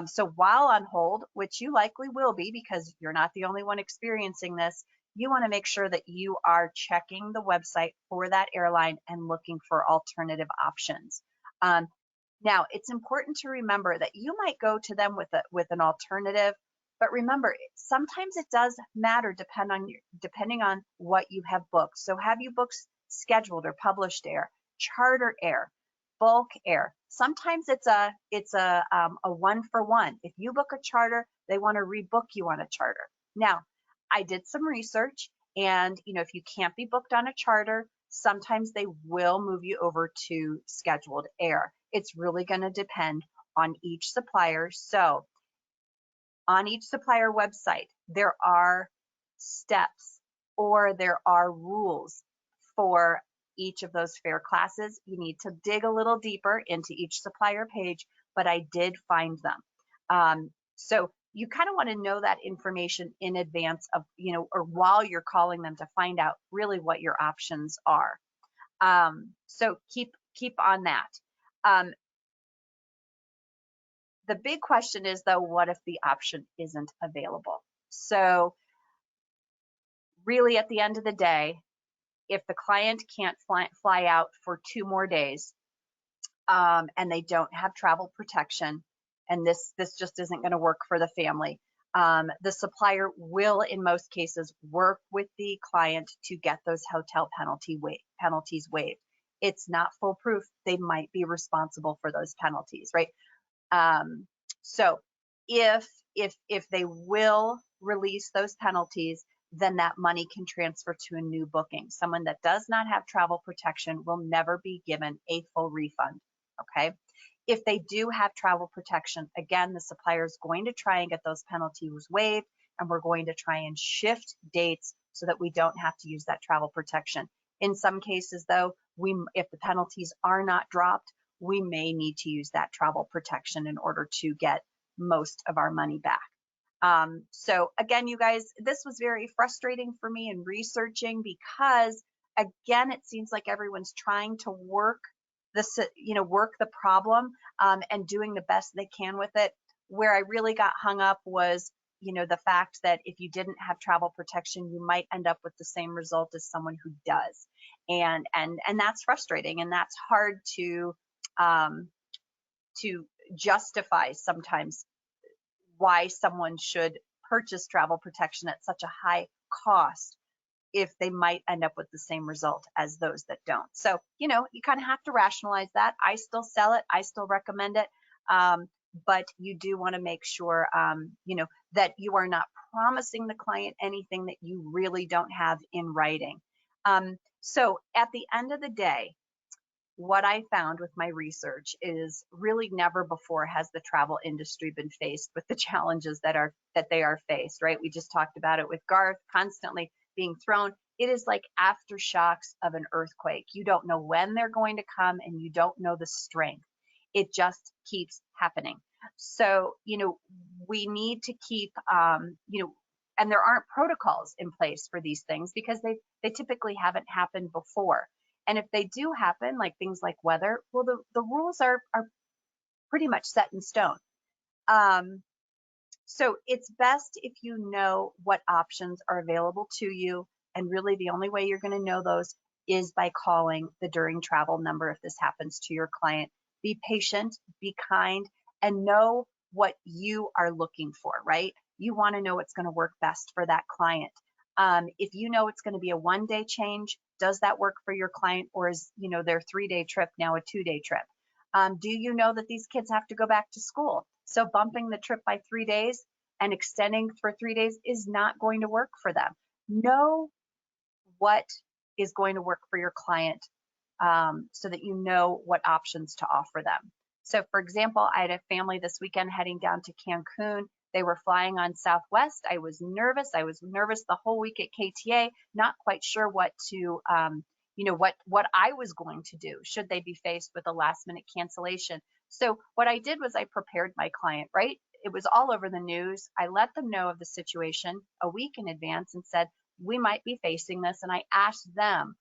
So while on hold, which you likely will be because you're not the only one experiencing this, you want to make sure that you are checking the website for that airline and looking for alternative options. Now, it's important to remember that you might go to them with an alternative, but remember, sometimes it does matter depending on what you have booked. So have you booked scheduled or published air, charter air, bulk air? Sometimes it's a 1-for-1. If you book a charter, they want to rebook you on a charter. Now, I did some research, and if you can't be booked on a charter, sometimes they will move you over to scheduled air. It's really going to depend on each supplier. So on each supplier website, there are steps or there are rules for each of those fare classes. You need to dig a little deeper into each supplier page, but I did find them. So you kind of want to know that information in advance of, or while you're calling them to find out really what your options are. So keep on that. The big question is, though, what if the option isn't available? So really, at the end of the day, if the client can't fly out for 2 more days and they don't have travel protection, and this just isn't going to work for the family, the supplier will, in most cases, work with the client to get those hotel penalties waived. It's not foolproof. They might be responsible for those penalties, right? So if they will release those penalties, then that money can transfer to a new booking. Someone that does not have travel protection will never be given a full refund, okay? If they do have travel protection, again, the supplier is going to try and get those penalties waived, and we're going to try and shift dates so that we don't have to use that travel protection. In some cases, though, if the penalties are not dropped, we may need to use that travel protection in order to get most of our money back. So again, you guys, this was very frustrating for me in researching because again, it seems like everyone's trying to work this, work the problem and doing the best they can with it. Where I really got hung up was, the fact that if you didn't have travel protection, you might end up with the same result as someone who does. And that's frustrating, and that's hard to justify sometimes why someone should purchase travel protection at such a high cost if they might end up with the same result as those that don't. So, you kind of have to rationalize that. I still sell it. I still recommend it. But you do want to make sure, that you are not promising the client anything that you really don't have in writing. So at the end of the day, what I found with my research is really never before has the travel industry been faced with the challenges that they are faced, right? We just talked about it with Garth, constantly being thrown. It is like aftershocks of an earthquake. You don't know when they're going to come, and you don't know the strength. It just keeps happening. So, we need to keep, and there aren't protocols in place for these things because they typically haven't happened before. And if they do happen, like things like weather, well, the rules are pretty much set in stone. So it's best if you know what options are available to you. And really the only way you're going to know those is by calling the during travel number if this happens to your client. Be patient, be kind, and know what you are looking for, right? You want to know what's going to work best for that client. If you know it's going to be a 1-day change, does that work for your client, or is their 3-day trip now a 2-day trip? Do you know that these kids have to go back to school? So bumping the trip by 3 days and extending for 3 days is not going to work for them. Know what is going to work for your client so that you know what options to offer them. So for example, I had a family this weekend heading down to Cancun. They were flying on Southwest. I was nervous. The whole week at KTA, not quite sure what to, what I was going to do should they be faced with a last minute cancellation. So what I did was I prepared my client, right? It was all over the news. I let them know of the situation a week in advance and said, we might be facing this. And I asked them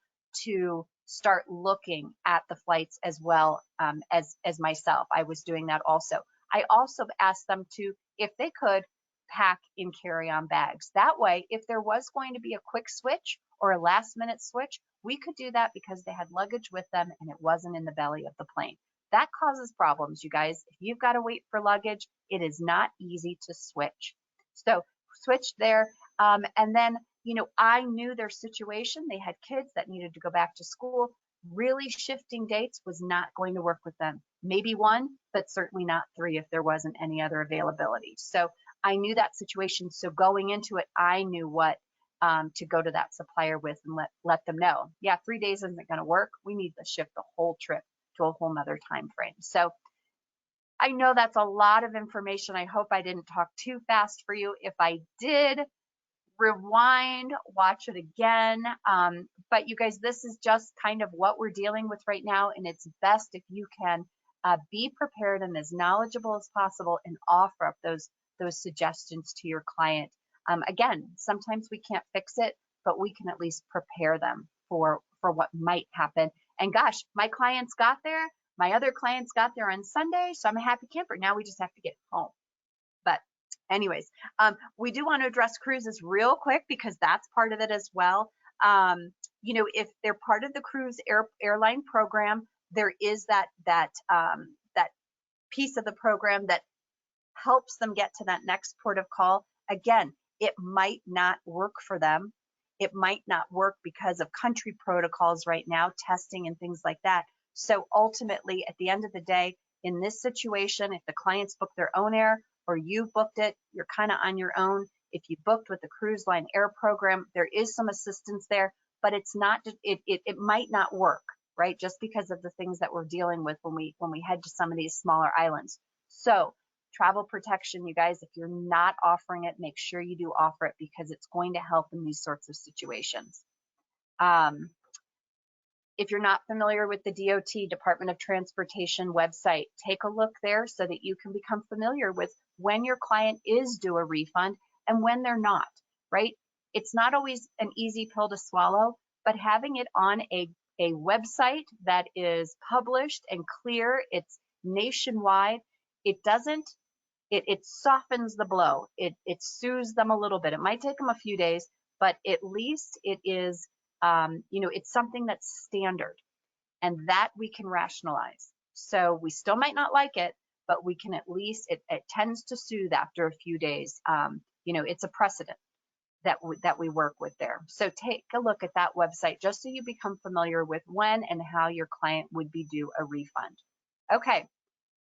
to start looking at the flights as well as myself. I was doing that also. I also asked them to, if they could, pack in carry-on bags. That way, if there was going to be a quick switch or a last-minute switch, we could do that because they had luggage with them and it wasn't in the belly of the plane. That causes problems, you guys. If you've got to wait for luggage, it is not easy to switch. So switch there. And then, I knew their situation. They had kids that needed to go back to school. Really shifting dates was not going to work with them. Maybe 1, but certainly not 3 if there wasn't any other availability. So I knew that situation. So going into it, I knew what to go to that supplier with and let them know. Yeah, 3 days isn't going to work. We need to shift the whole trip to a whole nother time frame. So I know that's a lot of information. I hope I didn't talk too fast for you. If I did, rewind, watch it again. But you guys, this is just kind of what we're dealing with right now. And it's best if you can be prepared and as knowledgeable as possible and offer up those suggestions to your client. Again, sometimes we can't fix it, but we can at least prepare them for what might happen. And gosh, my clients got there. My other clients got there on Sunday. So I'm a happy camper. Now we just have to get home. But anyways, we do want to address cruises real quick because that's part of it as well. If they're part of the cruise airline program, there is that piece of the program that helps them get to that next port of call. Again, it might not work for them. It might not work because of country protocols right now, testing and things like that. So ultimately, at the end of the day, in this situation, if the clients book their own air or you booked it, you're kind of on your own. If you booked with the cruise line air program, there is some assistance there, but it's not, it might not work, right? Just because of the things that we're dealing with when we head to some of these smaller islands. So travel protection, you guys, if you're not offering it, make sure you do offer it because it's going to help in these sorts of situations. If you're not familiar with the DOT, Department of Transportation website, take a look there so that you can become familiar with when your client is due a refund and when they're not, right? It's not always an easy pill to swallow, but having it on a website that is published and clear, it's nationwide, it doesn't, it softens the blow. It soothes them a little bit. It might take them a few days, but at least it is, it's something that's standard and that we can rationalize. So we still might not like it, but we can at least, it tends to soothe after a few days. It's a precedent that we work with there. So take a look at that website just so you become familiar with when and how your client would be due a refund. Okay,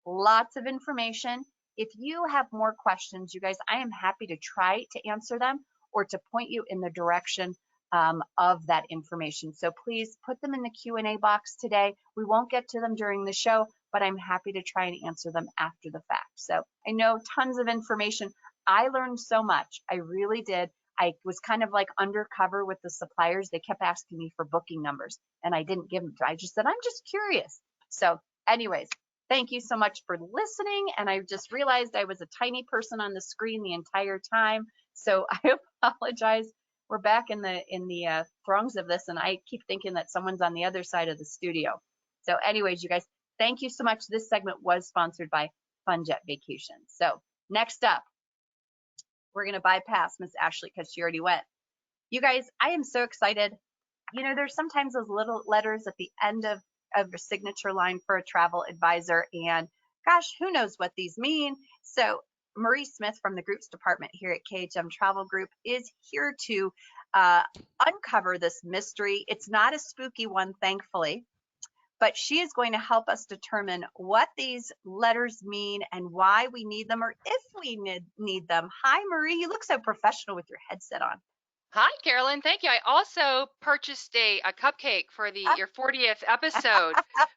lots of information. If you have more questions, you guys, I am happy to try to answer them or to point you in the direction of that information. So please put them in the Q&A box today. We won't get to them during the show, but I'm happy to try and answer them after the fact. So I know tons of information. I learned so much. I really did. I was kind of like undercover with the suppliers. They kept asking me for booking numbers and I didn't give them. I just said, I'm just curious. So anyways, thank you so much for listening. And I just realized I was a tiny person on the screen the entire time. So I apologize. We're back in the throngs of this, and I keep thinking that someone's on the other side of the studio. So anyways, you guys, thank you so much. This segment was sponsored by FunJet Vacations. So next up, we're going to bypass Miss Ashley because she already went. You guys, I am so excited. There's sometimes those little letters at the end of a signature line for a travel advisor, and gosh, who knows what these mean. So Marie Smith from the groups department here at KHM Travel Group is here to uncover this mystery. It's not a spooky one, thankfully, but she is going to help us determine what these letters mean and why we need them or if we need them. Hi, Marie. You look so professional with your headset on. Hi, Carolyn. Thank you. I also purchased a cupcake for your 40th episode,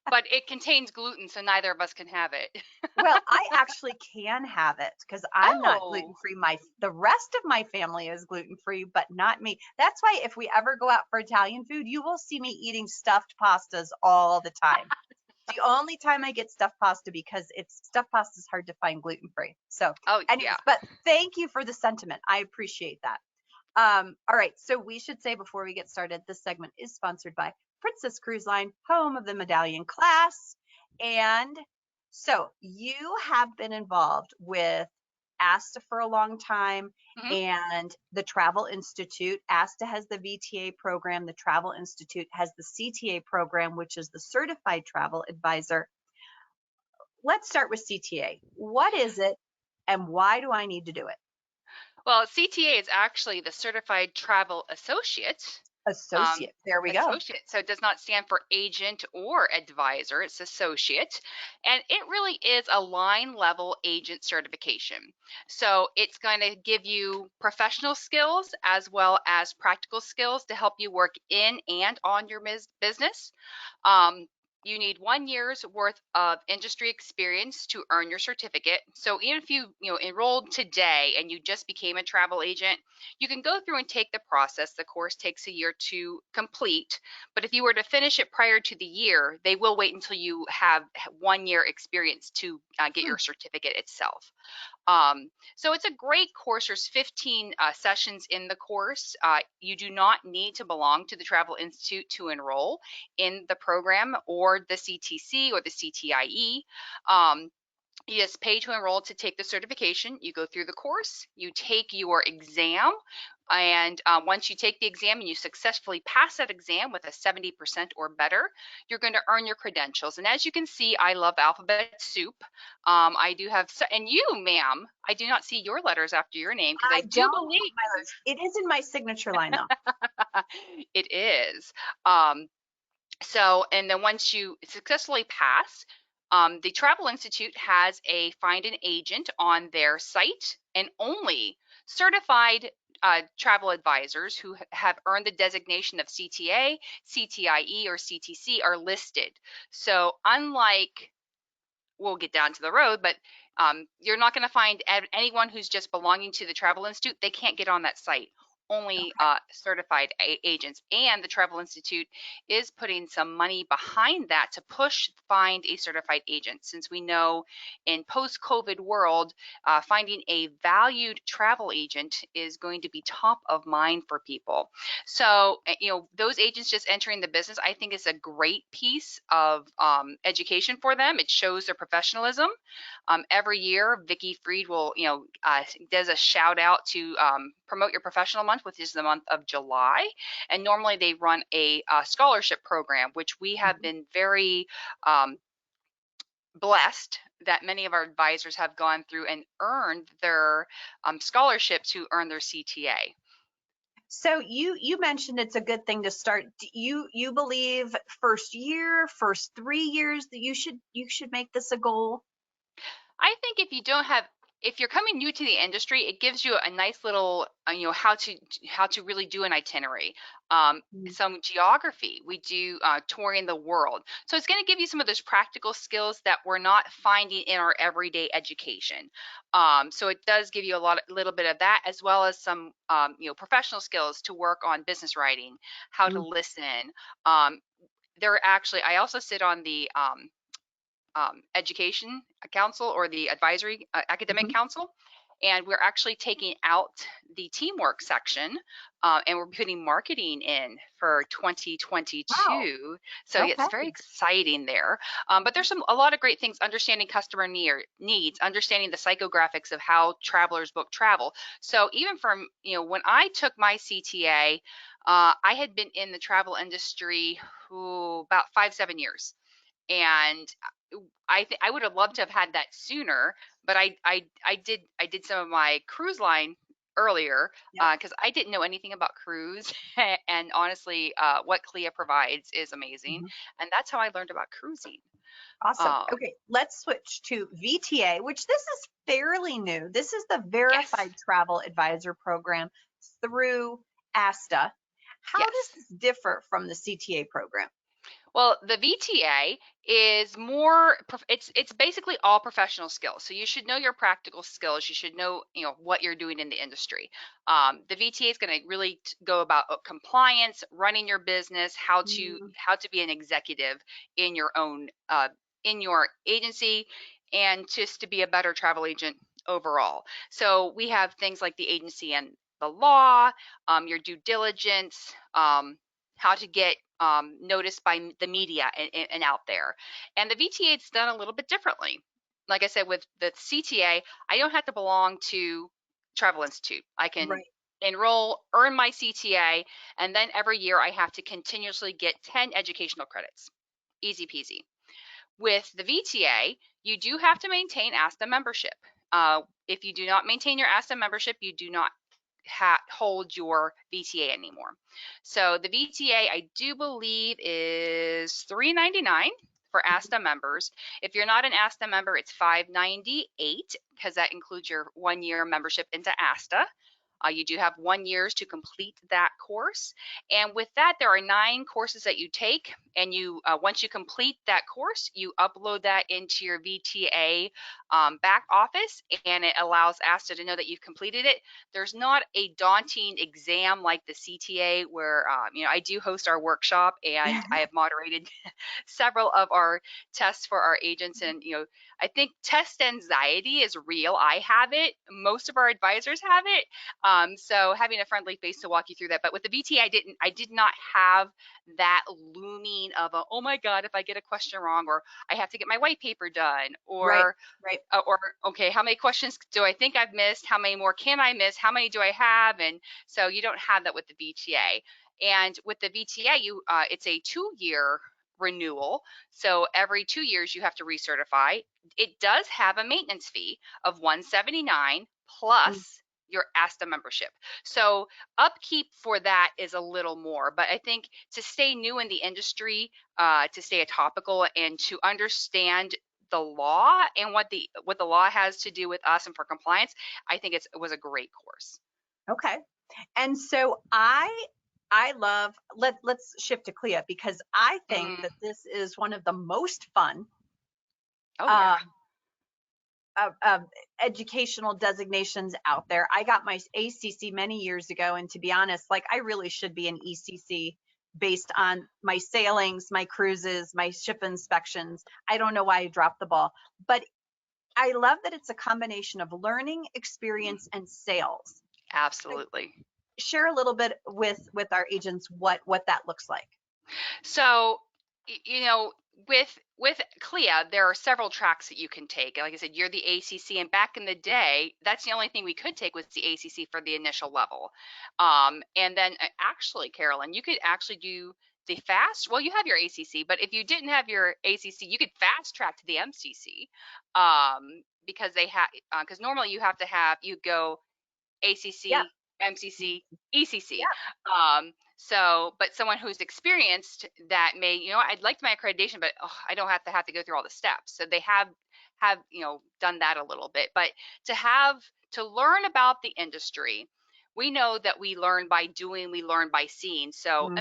but it contains gluten, so neither of us can have it. Well, I actually can have it because I'm not gluten-free. The rest of my family is gluten-free, but not me. That's why if we ever go out for Italian food, you will see me eating stuffed pastas all the time. The only time I get stuffed pasta because stuffed pasta is hard to find gluten-free. So, anyways, yeah. But thank you for the sentiment. I appreciate that. All right, so we should say before we get started, this segment is sponsored by Princess Cruise Line, home of the medallion class. And so you have been involved with ASTA for a long time, and the Travel Institute. ASTA has the VTA program. The Travel Institute has the CTA program, which is the Certified Travel Advisor. Let's start with CTA. What is it, and why do I need to do it? Well, CTA is actually the Certified Travel Associate. Associate. There we go. Associate. So it does not stand for agent or advisor. It's associate. And it really is a line level agent certification. So it's going to give you professional skills as well as practical skills to help you work in and on your business. You need 1 year's worth of industry experience to earn your certificate. So even if you enrolled today and you just became a travel agent, you can go through and take the process. The course takes a year to complete, but if you were to finish it prior to the year, they will wait until you have 1 year experience to get your certificate itself. So it's a great course. There's 15 sessions in the course. You do not need to belong to the Travel Institute to enroll in the program or the CTC or the CTIE. You just pay to enroll to take the certification. You go through the course, you take your exam, and once you take the exam and you successfully pass that exam with a 70% or better, you're going to earn your credentials. And as you can see, I love alphabet soup. I do have, and you, ma'am, I do not see your letters after your name because I do believe it is in my signature line though. It is. So, and then once you successfully pass, the Travel Institute has a find an agent on their site, and only certified travel advisors who have earned the designation of CTA, CTIE, or CTC are listed. So unlike, we'll get down to the road, but you're not going to find anyone who's just belonging to the Travel Institute. They can't get on that site. only certified agents. And the Travel Institute is putting some money behind that to push find a certified agent, since we know in post-COVID world, finding a valued travel agent is going to be top of mind for people. So, those agents just entering the business, I think is a great piece of education for them. It shows their professionalism. Every year, Vicki Freed will, does a shout out to promote your professional month, which is the month of July. And normally they run a scholarship program, which we have been very blessed that many of our advisors have gone through and earned their scholarship to earn their CTA. So you mentioned it's a good thing to start. Do you believe first year, first 3 years that you should make this a goal? I think if you're coming new to the industry, it gives you a nice little, how to really do an itinerary, some geography. We do touring the world. So it's going to give you some of those practical skills that we're not finding in our everyday education. So it does give you little bit of that, as well as some, professional skills to work on business writing, how to listen. I also sit on the education council, or the advisory academic council, and we're actually taking out the teamwork section, and we're putting marketing in for 2022. Wow. So Okay. it's very exciting there. But there's a lot of great things: understanding customer needs, understanding the psychographics of how travelers book travel. So even from, when I took my CTA, I had been in the travel industry about 5-7 years. And I would have loved to have had that sooner, but I did some of my cruise line earlier, because I didn't know anything about cruise. And honestly, what CLEA provides is amazing, and that's how I learned about cruising. Awesome. Okay, let's switch to VTA, which this is fairly new. This is the Verified Travel Advisor Program through ASTA. How does this differ from the CTA program? Well, the VTA is more, it's basically all professional skills. So you should know your practical skills. You should know, what you're doing in the industry. The VTA is going to really go about compliance, running your business, how to be an executive in your own, in your agency, and just to be a better travel agent overall. So we have things like the agency and the law, your due diligence, how to get noticed by the media and out there. And the VTA is done a little bit differently. Like I said, with the CTA, I don't have to belong to Travel Institute. I can enroll, earn my CTA, and then every year I have to continuously get 10 educational credits. Easy peasy. With the VTA, you do have to maintain ASTA membership. If you do not maintain your ASTA membership, you do not hold your VTA anymore. So the VTA, I do believe, is $3.99 for ASTA members. If you're not an ASTA member, it's $5.98, because that includes your 1-year membership into ASTA. You do have 1 year to complete that course. And with that, there are 9 courses that you take. And once you complete that course, you upload that into your VTA back office, and it allows ASTA to know that you've completed it. There's not a daunting exam like the CTA, where I do host our workshop, and I have moderated several of our tests for our agents. And I think test anxiety is real. I have it. Most of our advisors have it. So having a friendly face to walk you through that. But with the VTA, I did not have that looming of oh my God, if I get a question wrong, or I have to get my white paper done, or okay, how many questions do I think I've missed? How many more can I miss? How many do I have? And so you don't have that with the VTA. And with the VTA, it's a 2-year renewal. So every 2 years you have to recertify. It does have a maintenance fee of $179 plus your ASTA membership. So upkeep for that is a little more, but I think to stay new in the industry, to stay topical, and to understand the law and what the law has to do with us and for compliance, I think it was a great course. Okay. And so I love, let's shift to CLEA, because I think that this is one of the most fun educational designations out there. I got my ACC many years ago, and to be honest, like I really should be an ECC based on my sailings, my cruises, my ship inspections. I don't know why I dropped the ball, but I love that it's a combination of learning, experience, and sales. Absolutely. Share a little bit with our agents what that looks like. So, you know, with CLEA, there are several tracks that you can take. Like I said, you're the ACC, and back in the day, that's the only thing we could take was the ACC for the initial level. And then actually, Carolyn, you could actually do the fast. Well, you have your ACC, but if you didn't have your ACC, you could fast track to the MCC, because they have because normally you go ACC, Yeah. MCC, ECC. Yeah. But someone who's experienced that may, I'd like my accreditation, but I don't have to go through all the steps. So they have done that a little bit. But to learn about the industry, we know that we learn by doing, we learn by seeing. So,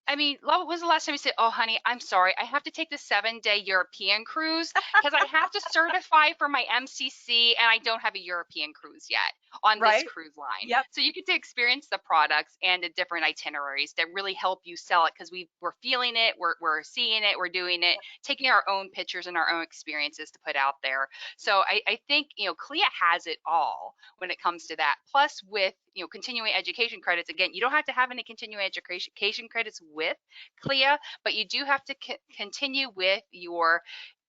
I mean, when was the last time you said, "Oh, honey, I'm sorry, I have to take the 7-day European cruise because I have to certify for my MCC and I don't have a European cruise yet on this cruise line." Yep. So you get to experience the products and the different itineraries that really help you sell it because we're feeling it, we're seeing it, we're doing it, taking our own pictures and our own experiences to put out there. So I think, CLEA has it all when it comes to that. Plus with, continuing education credits, again, you don't have to have any continuing education credits with CLEA, but you do have to continue with your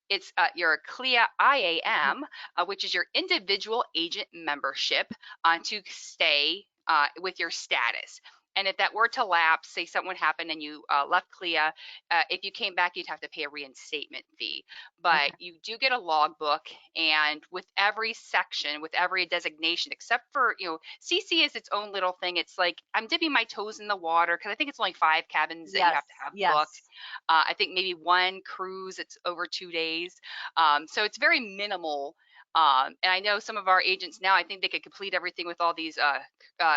CLEA IAM, which is your individual agent membership, to stay with your status. And if that were to lapse, say something happened and you left CLEA, if you came back, you'd have to pay a reinstatement fee. But you do get a logbook, and with every section, with every designation, except for, CC is its own little thing. It's like I'm dipping my toes in the water because I think it's only 5 cabins that you have to have booked. I think maybe 1 cruise, it's over 2 days. So it's very minimal. And I know some of our agents now, I think they could complete everything with all these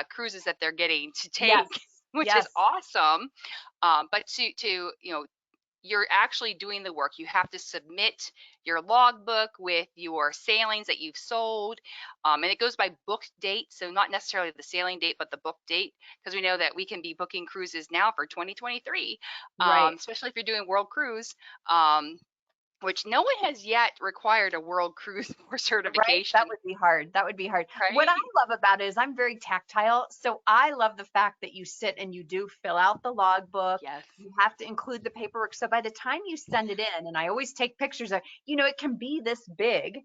cruises that they're getting to take, which is awesome. But to you're actually doing the work. You have to submit your logbook with your sailings that you've sold, and it goes by booked date, so not necessarily the sailing date, but the book date, because we know that we can be booking cruises now for 2023, especially if you're doing world cruise. Which no one has yet required a world cruise for certification. Right? That would be hard. That would be hard. Right? What I love about it is I'm very tactile. So I love the fact that you sit and you do fill out the logbook. Yes. You have to include the paperwork. So by the time you send it in, and I always take pictures of, it can be this big.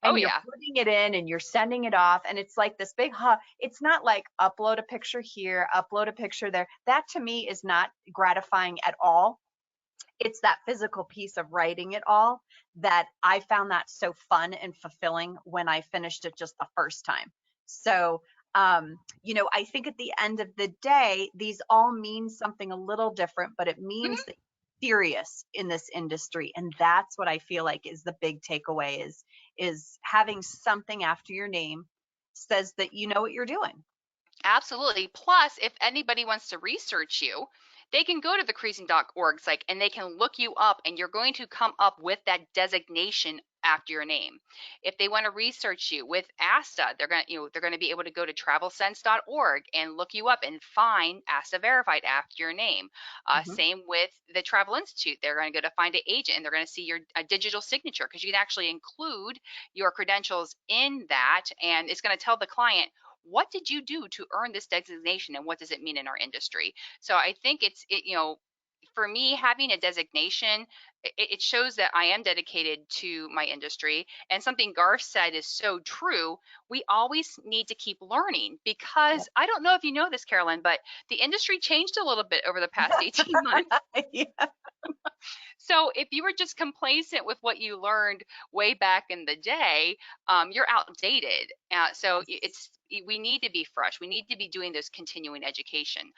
And you're putting it in and you're sending it off. And it's like this big hub. It's not like upload a picture here, upload a picture there. That to me is not gratifying at all. It's that physical piece of writing it all that I found that so fun and fulfilling when I finished it just the first time. So, I think at the end of the day, these all mean something a little different, but it means that you're serious in this industry. And that's what I feel like is the big takeaway is having something after your name says that you know what you're doing. Absolutely. Plus, if anybody wants to research you, they can go to the cruising.org site and they can look you up, and you're going to come up with that designation after your name. If they want to research you with ASTA, they're going to be able to go to travelsense.org and look you up and find ASTA verified after your name. Same with the Travel Institute. They're going to go to find an agent and they're going to see your digital signature, because you can actually include your credentials in that, and it's going to tell the client, what did you do to earn this designation and what does it mean in our industry? So I think for me, having a designation, it shows that I am dedicated to my industry. And something Garth said is so true. We always need to keep learning, because I don't know if you know this, Carolyn, but the industry changed a little bit over the past 18 months. So if you were just complacent with what you learned way back in the day, you're outdated. So we need to be fresh. We need to be doing this continuing education,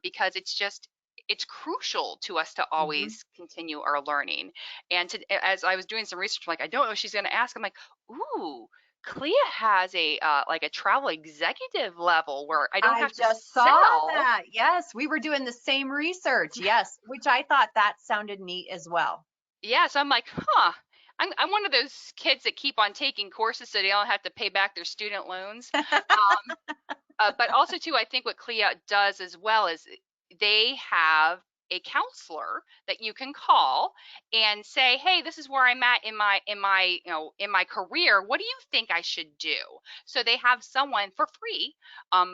because it's crucial to us to always continue our learning. And as I was doing some research, I'm like, I don't know if she's going to ask. I'm like, ooh, CLEA has a travel executive level where I don't have to just sell. saw that. Yes, we were doing the same research. Yes, which I thought that sounded neat as well. Yeah, so I'm like, I'm one of those kids that keep on taking courses so they don't have to pay back their student loans. But also too, I think what CLEA does as well is they have a counselor that you can call and say, hey, this is where I'm at in my career. What do you think I should do? So they have someone for free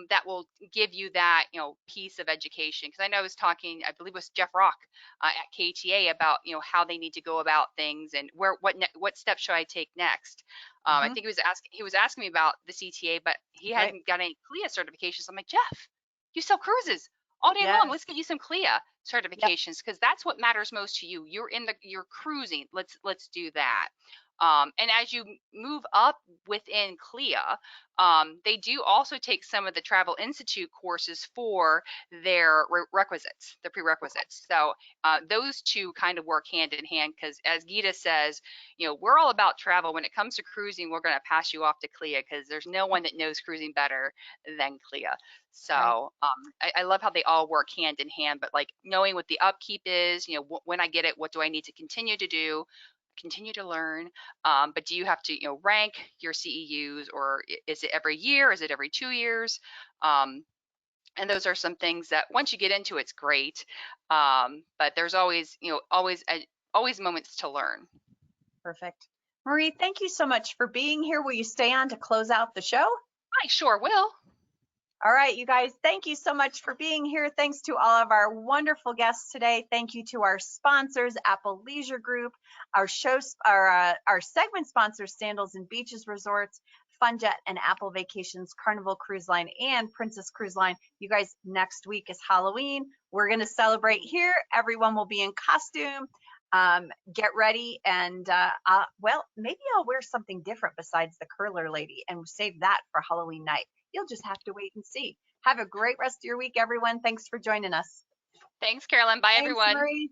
that will give you that piece of education. Because I know I was talking, I believe it was Jeff Rock at KHA about how they need to go about things and what steps should I take next. I think he was asking me about the CTA, but he hadn't got any CLEA certifications. I'm like, Jeff, you sell cruises all day long. Let's get you some CLEA certifications because that's what matters most to you. You're cruising. Let's do that. And as you move up within CLEA, they do also take some of the Travel Institute courses for their requisites, the prerequisites. So those two kind of work hand in hand because, as Gita says, we're all about travel. When it comes to cruising, we're going to pass you off to CLEA because there's no one that knows cruising better than CLEA. So I love how they all work hand in hand, but like knowing what the upkeep is, when I get it, what do I need to continue to do, continue to learn, but do you have to, rank your CEUs, or is it every year? Is it every 2 years? And those are some things that once you get into it's great, but there's always, always moments to learn. Perfect. Marie, thank you so much for being here. Will you stay on to close out the show? I sure will. All right, you guys, thank you so much for being here. Thanks to all of our wonderful guests today. Thank you to our sponsors, Apple Leisure Group, our segment sponsors, Sandals and Beaches Resorts, FunJet and Apple Vacations, Carnival Cruise Line, and Princess Cruise Line. You guys, next week is Halloween. We're going to celebrate here. Everyone will be in costume. Get ready, and well, maybe I'll wear something different besides the curler lady and save that for Halloween night. You'll just have to wait and see. Have a great rest of your week, everyone. Thanks for joining us. Thanks, Carolyn. Bye, Thanks, everyone. Marie.